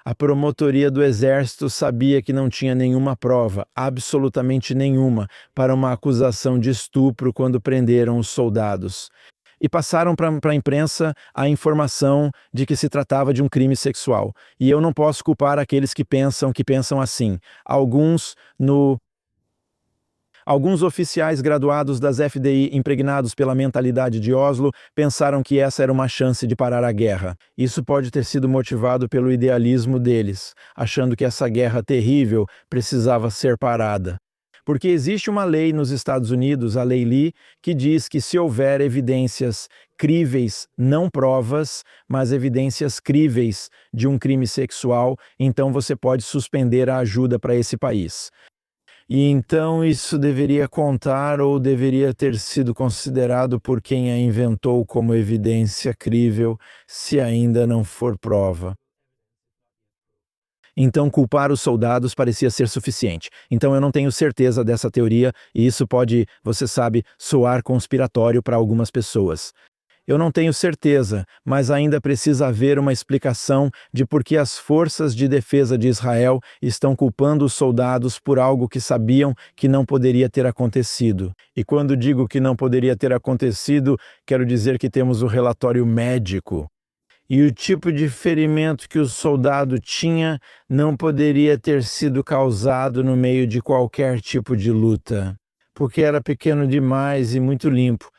a promotoria do Exército sabia que não tinha nenhuma prova, absolutamente nenhuma, para uma acusação de estupro quando prenderam os soldados. E passaram para a imprensa a informação de que se tratava de um crime sexual. E eu não posso culpar aqueles que pensam assim. Alguns oficiais graduados das FDI, impregnados pela mentalidade de Oslo, pensaram que essa era uma chance de parar a guerra. Isso pode ter sido motivado pelo idealismo deles, achando que essa guerra terrível precisava ser parada. Porque existe uma lei nos Estados Unidos, a Lei Lee, que diz que se houver evidências críveis, não provas, mas evidências críveis de um crime sexual, então você pode suspender a ajuda para esse país. E então isso deveria contar ou deveria ter sido considerado por quem a inventou como evidência crível, se ainda não for prova. Então culpar os soldados parecia ser suficiente. Então eu não tenho certeza dessa teoria e isso pode, você sabe, soar conspiratório para algumas pessoas. Eu não tenho certeza, mas ainda precisa haver uma explicação de por que as forças de defesa de Israel estão culpando os soldados por algo que sabiam que não poderia ter acontecido. E quando digo que não poderia ter acontecido, quero dizer que temos o relatório médico. E o tipo de ferimento que o soldado tinha não poderia ter sido causado no meio de qualquer tipo de luta, porque era pequeno demais e muito limpo.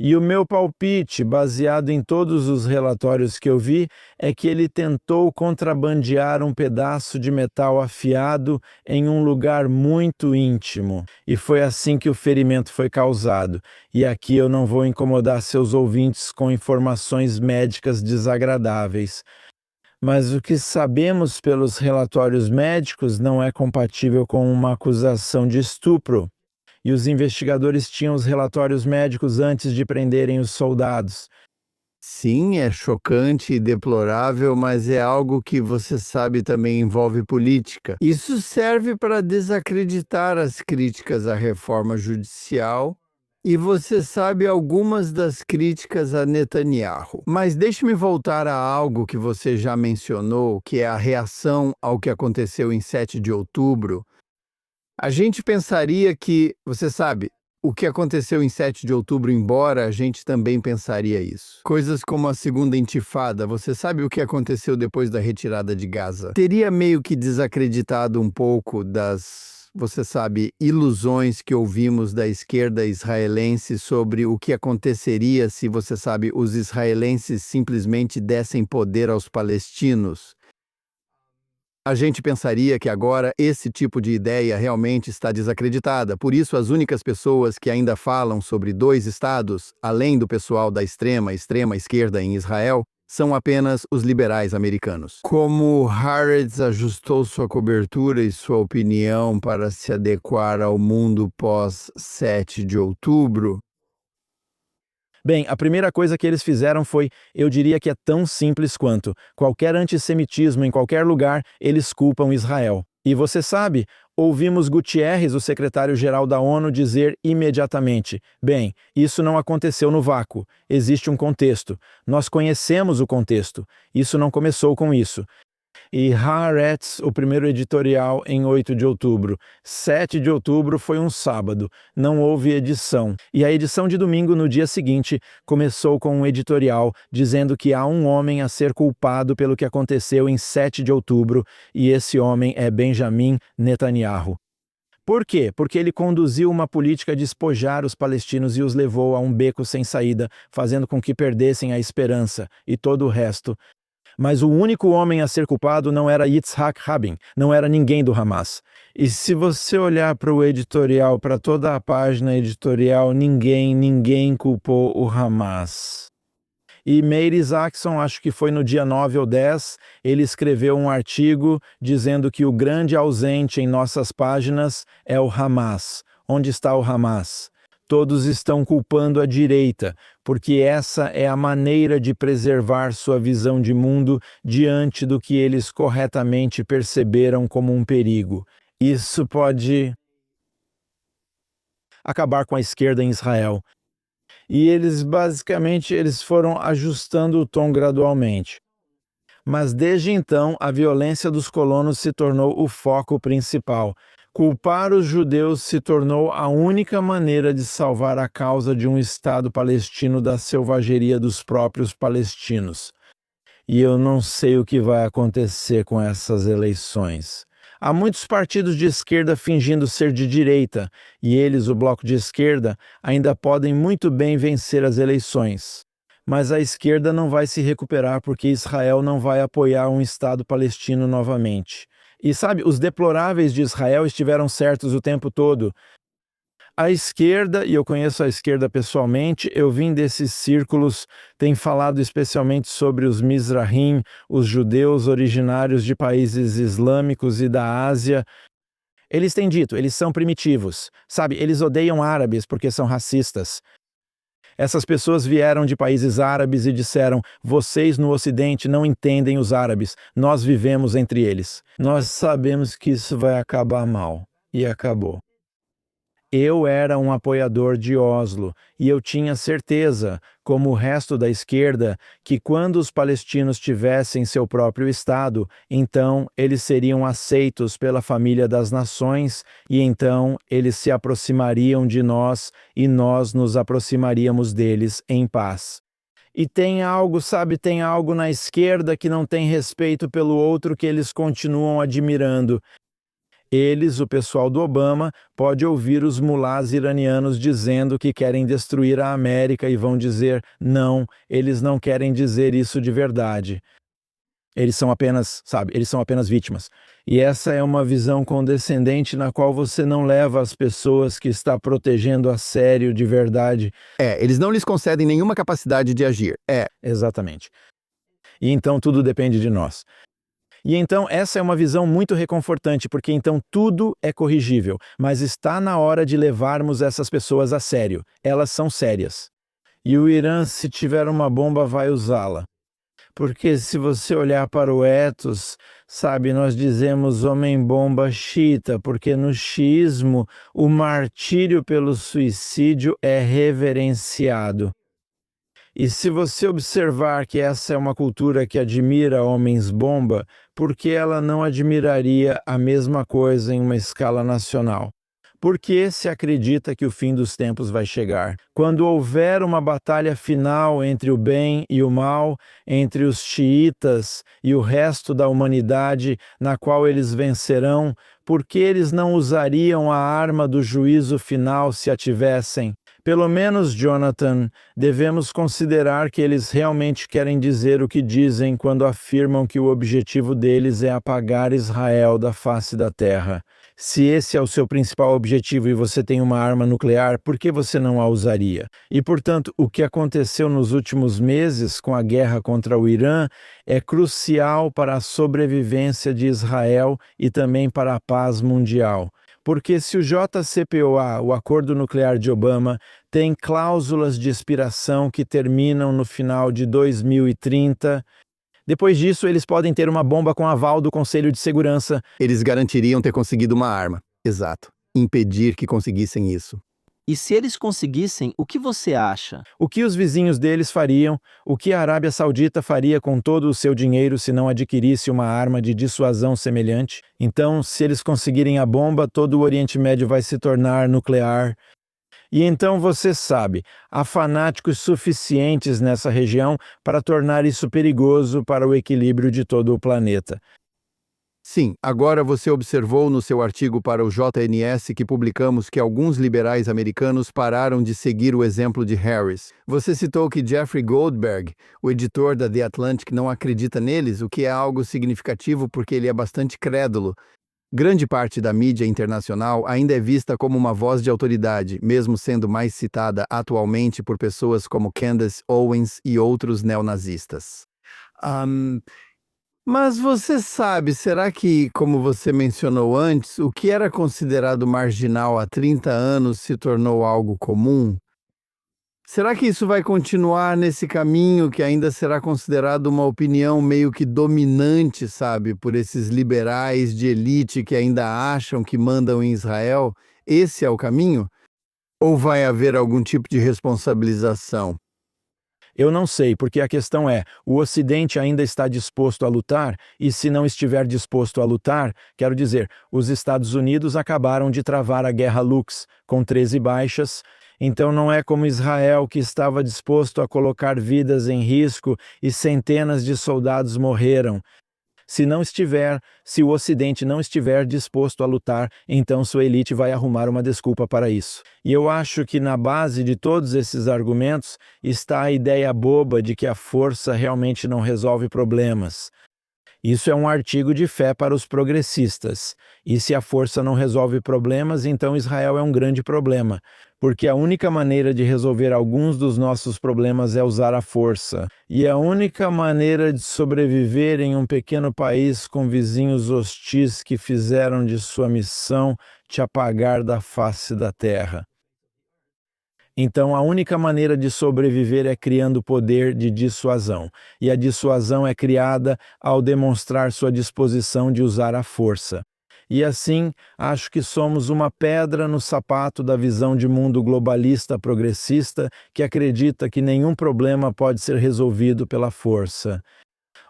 E o meu palpite, baseado em todos os relatórios que eu vi, é que ele tentou contrabandear um pedaço de metal afiado em um lugar muito íntimo. E foi assim que o ferimento foi causado. E aqui eu não vou incomodar seus ouvintes com informações médicas desagradáveis. Mas o que sabemos pelos relatórios médicos não é compatível com uma acusação de estupro. E os investigadores tinham os relatórios médicos antes de prenderem os soldados. Sim, é chocante e deplorável, mas é algo que você sabe também envolve política. Isso serve para desacreditar as críticas à reforma judicial e você sabe algumas das críticas a Netanyahu. Mas deixe-me voltar a algo que você já mencionou, que é a reação ao que aconteceu em 7 de outubro. A gente pensaria que, você sabe, o que aconteceu em 7 de outubro, embora a gente também pensaria isso. Coisas como a segunda intifada, você sabe o que aconteceu depois da retirada de Gaza? Teria meio que desacreditado um pouco das, você sabe, ilusões que ouvimos da esquerda israelense sobre o que aconteceria se, você sabe, os israelenses simplesmente dessem poder aos palestinos. A gente pensaria que agora esse tipo de ideia realmente está desacreditada. Por isso, as únicas pessoas que ainda falam sobre dois estados, além do pessoal da extrema esquerda em Israel, são apenas os liberais americanos. Como Haaretz ajustou sua cobertura e sua opinião para se adequar ao mundo pós-7 de outubro? Bem, a primeira coisa que eles fizeram foi, eu diria que é tão simples quanto, qualquer antissemitismo em qualquer lugar, eles culpam Israel. E você sabe, ouvimos Guterres, o secretário-geral da ONU, dizer imediatamente, bem, isso não aconteceu no vácuo, existe um contexto. Nós conhecemos o contexto, isso não começou com isso. E Haaretz, o primeiro editorial em 8 de outubro. 7 de outubro foi um sábado, não houve edição. E a edição de domingo, no dia seguinte, começou com um editorial dizendo que há um homem a ser culpado pelo que aconteceu em 7 de outubro, e esse homem é Benjamin Netanyahu. Por quê? Porque ele conduziu uma política de despojar os palestinos e os levou a um beco sem saída, fazendo com que perdessem a esperança e todo o resto. Mas o único homem a ser culpado não era Yitzhak Rabin, não era ninguém do Hamas. E se você olhar para o editorial, para toda a página editorial, ninguém culpou o Hamas. E Meir Isaacson, acho que foi no dia 9 ou 10, ele escreveu um artigo dizendo que o grande ausente em nossas páginas é o Hamas. Onde está o Hamas? todos estão culpando a direita, porque essa é a maneira de preservar sua visão de mundo diante do que eles corretamente perceberam como um perigo. Isso pode acabar com a esquerda em Israel. E eles foram ajustando o tom gradualmente. Mas desde então, a violência dos colonos se tornou o foco principal. Culpar os judeus se tornou a única maneira de salvar a causa de um Estado palestino da selvageria dos próprios palestinos. E eu não sei o que vai acontecer com essas eleições. Há muitos partidos de esquerda fingindo ser de direita, e eles, o bloco de esquerda, ainda podem muito bem vencer as eleições. Mas a esquerda não vai se recuperar porque Israel não vai apoiar um Estado palestino novamente. E sabe, os deploráveis de Israel estiveram certos o tempo todo. A esquerda, e eu conheço a esquerda pessoalmente, eu vim desses círculos, tem falado especialmente sobre os Mizrahim, os judeus originários de países islâmicos e da Ásia. Eles têm dito, eles são primitivos, sabe, eles odeiam árabes porque são racistas. Essas pessoas vieram de países árabes e disseram: vocês no Ocidente não entendem os árabes, nós vivemos entre eles. Nós sabemos que isso vai acabar mal. E acabou. Eu era um apoiador de Oslo e eu tinha certeza, como o resto da esquerda, que quando os palestinos tivessem seu próprio Estado, então eles seriam aceitos pela família das nações e então eles se aproximariam de nós e nós nos aproximaríamos deles em paz. E tem algo, sabe, tem algo na esquerda que não tem respeito pelo outro que eles continuam admirando. Eles, o pessoal do Obama, pode ouvir os mulás iranianos dizendo que querem destruir a América e vão dizer, não, eles não querem dizer isso de verdade. Eles são apenas, sabe, eles são apenas vítimas. E essa é uma visão condescendente na qual você não leva as pessoas que está protegendo a sério de verdade. Eles não lhes concedem nenhuma capacidade de agir. Exatamente. E então tudo depende de nós. E então essa é uma visão muito reconfortante, porque então tudo é corrigível, mas está na hora de levarmos essas pessoas a sério. Elas são sérias. E o Irã, se tiver uma bomba, vai usá-la. Porque se você olhar para o ethos, sabe, nós dizemos homem-bomba xiita, porque no xiismo o martírio pelo suicídio é reverenciado. E se você observar que essa é uma cultura que admira homens-bomba, por que ela não admiraria a mesma coisa em uma escala nacional? Porque se acredita que o fim dos tempos vai chegar. Quando houver uma batalha final entre o bem e o mal, entre os xiitas e o resto da humanidade, na qual eles vencerão, por que eles não usariam a arma do juízo final se a tivessem? Pelo menos, Jonathan, devemos considerar que eles realmente querem dizer o que dizem quando afirmam que o objetivo deles é apagar Israel da face da terra. Se esse é o seu principal objetivo e você tem uma arma nuclear, por que você não a usaria? E, portanto, o que aconteceu nos últimos meses com a guerra contra o Irã é crucial para a sobrevivência de Israel e também para a paz mundial. Porque se o JCPOA, o Acordo Nuclear de Obama, tem cláusulas de expiração que terminam no final de 2030, depois disso eles podem ter uma bomba com aval do Conselho de Segurança. Eles garantiriam ter conseguido uma arma. Exato. Impedir que conseguissem isso. E se eles conseguissem, o que você acha? O que os vizinhos deles fariam? O que a Arábia Saudita faria com todo o seu dinheiro se não adquirisse uma arma de dissuasão semelhante? Então, se eles conseguirem a bomba, todo o Oriente Médio vai se tornar nuclear. E então você sabe, há fanáticos suficientes nessa região para tornar isso perigoso para o equilíbrio de todo o planeta. Sim, agora você observou no seu artigo para o JNS que publicamos que alguns liberais americanos pararam de seguir o exemplo de Harris. Você citou que Jeffrey Goldberg, o editor da The Atlantic, não acredita neles, o que é algo significativo porque ele é bastante crédulo. Grande parte da mídia internacional ainda é vista como uma voz de autoridade, mesmo sendo mais citada atualmente por pessoas como Candace Owens e outros neonazistas. Mas você sabe, será que, como você mencionou antes, o que era considerado marginal há 30 anos se tornou algo comum? Será que isso vai continuar nesse caminho que ainda será considerado uma opinião meio que dominante, sabe, por esses liberais de elite que ainda acham que mandam em Israel? Esse é o caminho? Ou vai haver algum tipo de responsabilização? Eu não sei, porque a questão é: o Ocidente ainda está disposto a lutar? E se não estiver disposto a lutar, quero dizer, os Estados Unidos acabaram de travar a Guerra Lux, com 13 baixas. Então não é como Israel, que estava disposto a colocar vidas em risco e centenas de soldados morreram. Se o Ocidente não estiver disposto a lutar, então sua elite vai arrumar uma desculpa para isso. E eu acho que na base de todos esses argumentos está a ideia boba de que a força realmente não resolve problemas. Isso é um artigo de fé para os progressistas. E se a força não resolve problemas, então Israel é um grande problema, porque a única maneira de resolver alguns dos nossos problemas é usar a força. E a única maneira de sobreviver em um pequeno país com vizinhos hostis que fizeram de sua missão te apagar da face da terra. Então, a única maneira de sobreviver é criando poder de dissuasão. E a dissuasão é criada ao demonstrar sua disposição de usar a força. E assim, acho que somos uma pedra no sapato da visão de mundo globalista progressista que acredita que nenhum problema pode ser resolvido pela força.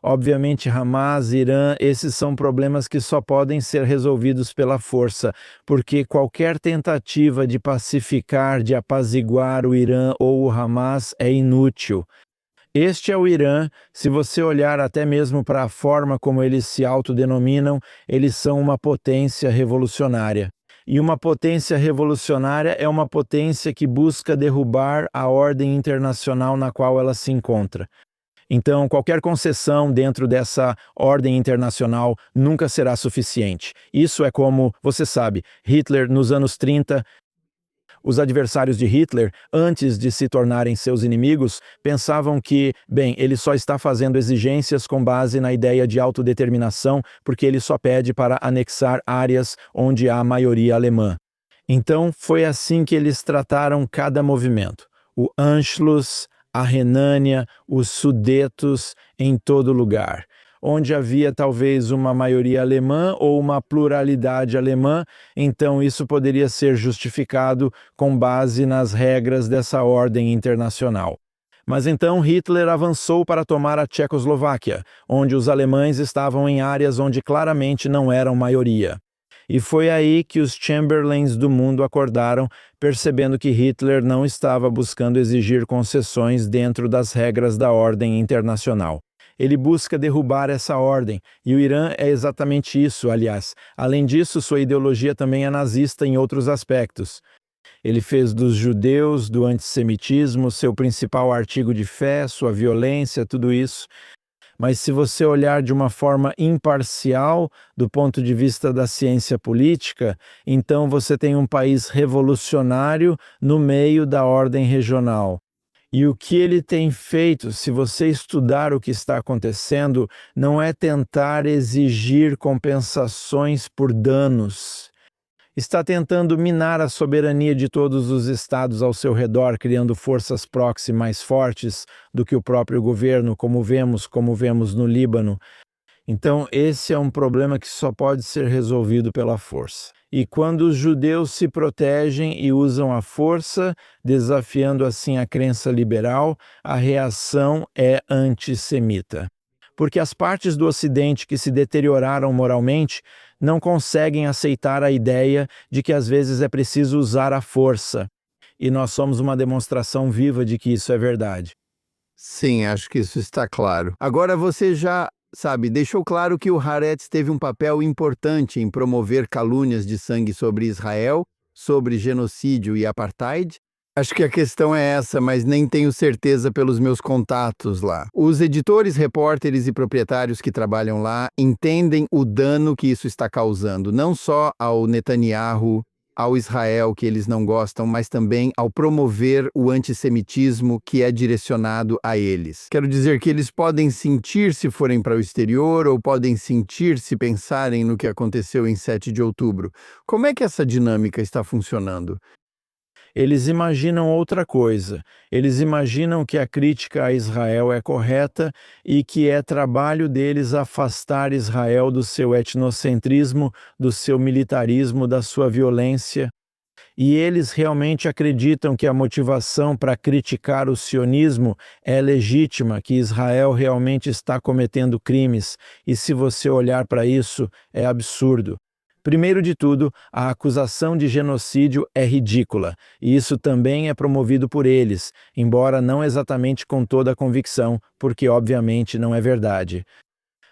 Obviamente, Hamas, Irã, esses são problemas que só podem ser resolvidos pela força, porque qualquer tentativa de pacificar, de apaziguar o Irã ou o Hamas é inútil. Este é o Irã. Se você olhar até mesmo para a forma como eles se autodenominam, eles são uma potência revolucionária. E uma potência revolucionária é uma potência que busca derrubar a ordem internacional na qual ela se encontra. Então, qualquer concessão dentro dessa ordem internacional nunca será suficiente. Isso é como, você sabe, Hitler nos anos 30, os adversários de Hitler, antes de se tornarem seus inimigos, pensavam que, bem, ele só está fazendo exigências com base na ideia de autodeterminação, porque ele só pede para anexar áreas onde há maioria alemã. Então, foi assim que eles trataram cada movimento. O Anschluss, a Renânia, os Sudetos, em todo lugar. Onde havia talvez uma maioria alemã ou uma pluralidade alemã, então isso poderia ser justificado com base nas regras dessa ordem internacional. Mas então Hitler avançou para tomar a Tchecoslováquia, onde os alemães estavam em áreas onde claramente não eram maioria. E foi aí que os Chamberlains do mundo acordaram, percebendo que Hitler não estava buscando exigir concessões dentro das regras da ordem internacional. Ele busca derrubar essa ordem, e o Irã é exatamente isso, aliás. Além disso, sua ideologia também é nazista em outros aspectos. Ele fez dos judeus, do antissemitismo, seu principal artigo de fé, sua violência, tudo isso. Mas se você olhar de uma forma imparcial, do ponto de vista da ciência política, então você tem um país revolucionário no meio da ordem regional. E o que ele tem feito, se você estudar o que está acontecendo, não é tentar exigir compensações por danos. Está tentando minar a soberania de todos os estados ao seu redor, criando forças proxy mais fortes do que o próprio governo, como vemos no Líbano. Então, esse é um problema que só pode ser resolvido pela força. E quando os judeus se protegem e usam a força, desafiando assim a crença liberal, a reação é antissemita. Porque as partes do Ocidente que se deterioraram moralmente não conseguem aceitar a ideia de que às vezes é preciso usar a força. E nós somos uma demonstração viva de que isso é verdade. Sim, acho que isso está claro. Agora você já, sabe, deixou claro que o Haaretz teve um papel importante em promover calúnias de sangue sobre Israel, sobre genocídio e apartheid. Acho que a questão é essa, mas nem tenho certeza pelos meus contatos lá. Os editores, repórteres e proprietários que trabalham lá entendem o dano que isso está causando, não só ao Netanyahu, ao Israel que eles não gostam, mas também ao promover o antissemitismo que é direcionado a eles. Quero dizer que eles podem sentir se forem para o exterior ou podem sentir se pensarem no que aconteceu em 7 de outubro. Como é que essa dinâmica está funcionando? Eles imaginam outra coisa. Eles imaginam que a crítica a Israel é correta e que é trabalho deles afastar Israel do seu etnocentrismo, do seu militarismo, da sua violência. E eles realmente acreditam que a motivação para criticar o sionismo é legítima, que Israel realmente está cometendo crimes, e se você olhar para isso, é absurdo. Primeiro de tudo, a acusação de genocídio é ridícula, e isso também é promovido por eles, embora não exatamente com toda a convicção, porque obviamente não é verdade.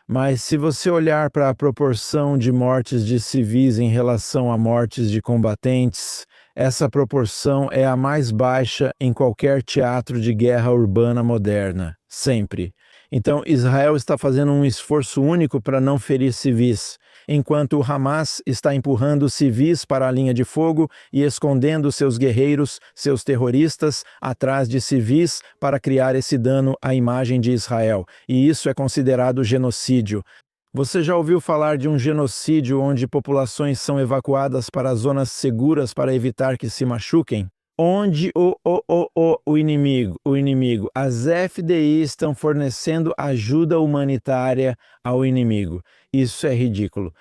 Mas se você olhar para a proporção de mortes de civis em relação a mortes de combatentes, essa proporção é a mais baixa em qualquer teatro de guerra urbana moderna, sempre. Então, Israel está fazendo um esforço único para não ferir civis, enquanto o Hamas está empurrando civis para a linha de fogo e escondendo seus guerreiros, seus terroristas, atrás de civis para criar esse dano à imagem de Israel. E isso é considerado genocídio. Você já ouviu falar de um genocídio onde populações são evacuadas para zonas seguras para evitar que se machuquem? Onde o inimigo. As FDI estão fornecendo ajuda humanitária ao inimigo. Isso é ridículo.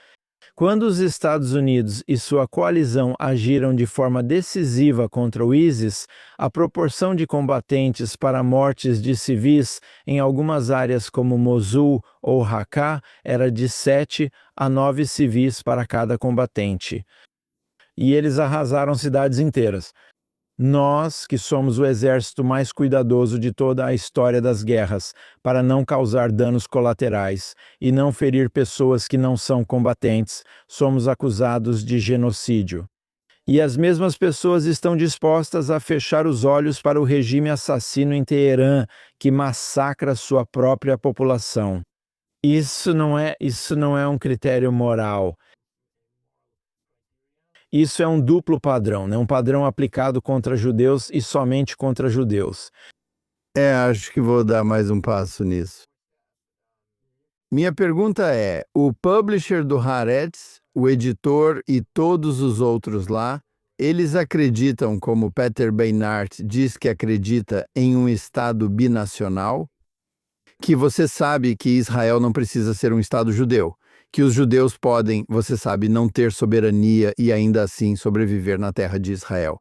Quando os Estados Unidos e sua coalizão agiram de forma decisiva contra o ISIS, a proporção de combatentes para mortes de civis em algumas áreas como Mosul ou Raqqa era de 7 a 9 civis para cada combatente. E eles arrasaram cidades inteiras. Nós, que somos o exército mais cuidadoso de toda a história das guerras, para não causar danos colaterais e não ferir pessoas que não são combatentes, somos acusados de genocídio. E as mesmas pessoas estão dispostas a fechar os olhos para o regime assassino em Teherã, que massacra sua própria população. Isso não é um critério moral. Isso é um duplo padrão, né? Um padrão aplicado contra judeus e somente contra judeus. Acho que vou dar mais um passo nisso. Minha pergunta é: o publisher do Haaretz, o editor e todos os outros lá, eles acreditam, como Peter Beinart diz que acredita, em um Estado binacional? Que você sabe que Israel não precisa ser um Estado judeu, que os judeus podem, você sabe, não ter soberania e ainda assim sobreviver na terra de Israel.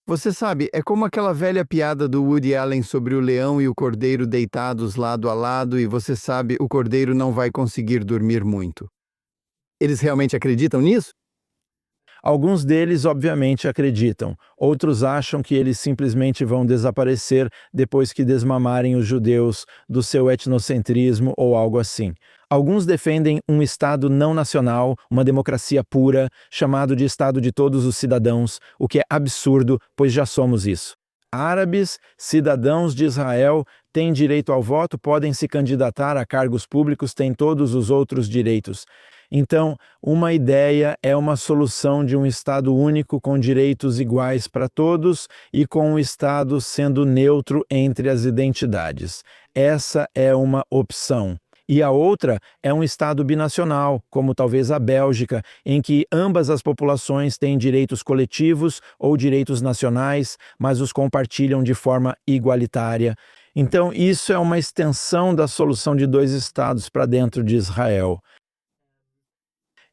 Você sabe, é como aquela velha piada do Woody Allen sobre o leão e o cordeiro deitados lado a lado e você sabe, o cordeiro não vai conseguir dormir muito. Eles realmente acreditam nisso? Alguns deles, obviamente, acreditam. Outros acham que eles simplesmente vão desaparecer depois que desmamarem os judeus do seu etnocentrismo ou algo assim. Alguns defendem um Estado não nacional, uma democracia pura, chamado de Estado de todos os cidadãos, o que é absurdo, pois já somos isso. Árabes, cidadãos de Israel, têm direito ao voto, podem se candidatar a cargos públicos, têm todos os outros direitos. Então, uma ideia é uma solução de um Estado único com direitos iguais para todos e com o Estado sendo neutro entre as identidades. Essa é uma opção. E a outra é um Estado binacional, como talvez a Bélgica, em que ambas as populações têm direitos coletivos ou direitos nacionais, mas os compartilham de forma igualitária. Então, isso é uma extensão da solução de dois Estados para dentro de Israel.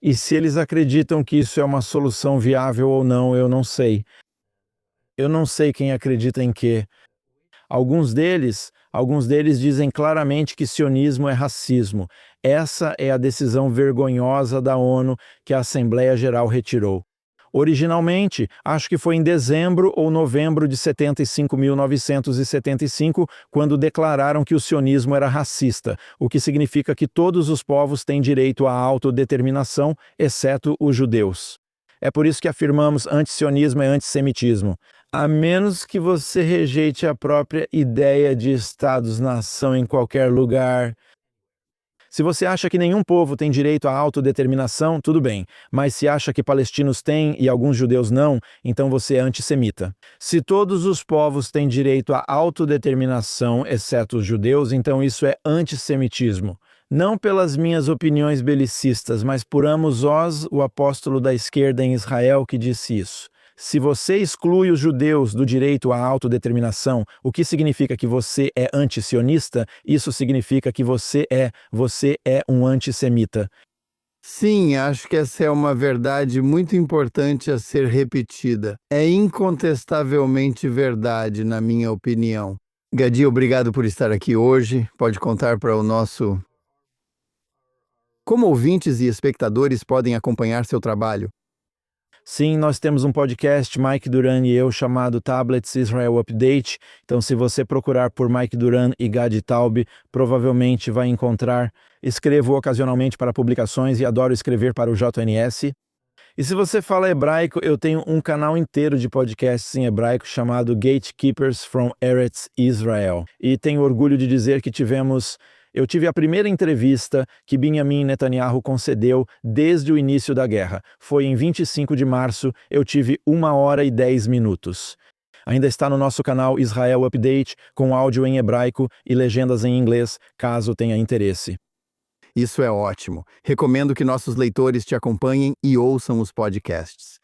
E se eles acreditam que isso é uma solução viável ou não, eu não sei. Eu não sei quem acredita em quê. Alguns deles dizem claramente que sionismo é racismo. Essa é a decisão vergonhosa da ONU que a Assembleia Geral retirou. Originalmente, acho que foi em dezembro ou novembro de 1975, quando declararam que o sionismo era racista, o que significa que todos os povos têm direito à autodeterminação, exceto os judeus. É por isso que afirmamos antisionismo é antissemitismo. A menos que você rejeite a própria ideia de Estados-nação em qualquer lugar. Se você acha que nenhum povo tem direito à autodeterminação, tudo bem, mas se acha que palestinos têm e alguns judeus não, então você é antissemita. Se todos os povos têm direito à autodeterminação, exceto os judeus, então isso é antissemitismo. Não pelas minhas opiniões belicistas, mas por Amos Oz, o apóstolo da esquerda em Israel, que disse isso. Se você exclui os judeus do direito à autodeterminação, o que significa que você é antisionista, isso significa que você é um antissemita. Sim, acho que essa é uma verdade muito importante a ser repetida. É incontestavelmente verdade, na minha opinião. Gadi, obrigado por estar aqui hoje. Pode contar para o nosso... Como ouvintes e espectadores podem acompanhar seu trabalho? Sim, nós temos um podcast, Mike Duran e eu, chamado Tablets Israel Update. Então, se você procurar por Mike Duran e Gadi Taub, provavelmente vai encontrar. Escrevo ocasionalmente para publicações e adoro escrever para o JNS. E se você fala hebraico, eu tenho um canal inteiro de podcasts em hebraico chamado Gatekeepers from Eretz Israel. E tenho orgulho de dizer que eu tive a primeira entrevista que Benjamin Netanyahu concedeu desde o início da guerra. Foi em 25 de março, eu tive 1 hora e 10 minutos. Ainda está no nosso canal Israel Update, com áudio em hebraico e legendas em inglês, caso tenha interesse. Isso é ótimo. Recomendo que nossos leitores te acompanhem e ouçam os podcasts.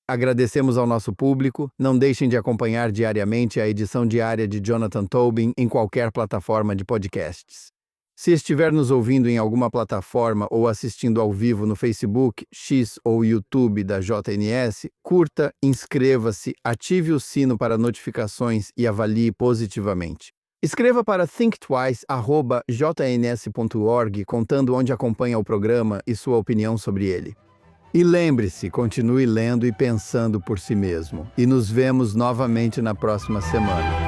Agradecemos ao nosso público. Não deixem de acompanhar diariamente a edição diária de Jonathan Tobin em qualquer plataforma de podcasts. Se estiver nos ouvindo em alguma plataforma ou assistindo ao vivo no Facebook, X ou YouTube da JNS, curta, inscreva-se, ative o sino para notificações e avalie positivamente. Escreva para thinktwice@jns.org contando onde acompanha o programa e sua opinião sobre ele. E lembre-se, continue lendo e pensando por si mesmo. E nos vemos novamente na próxima semana.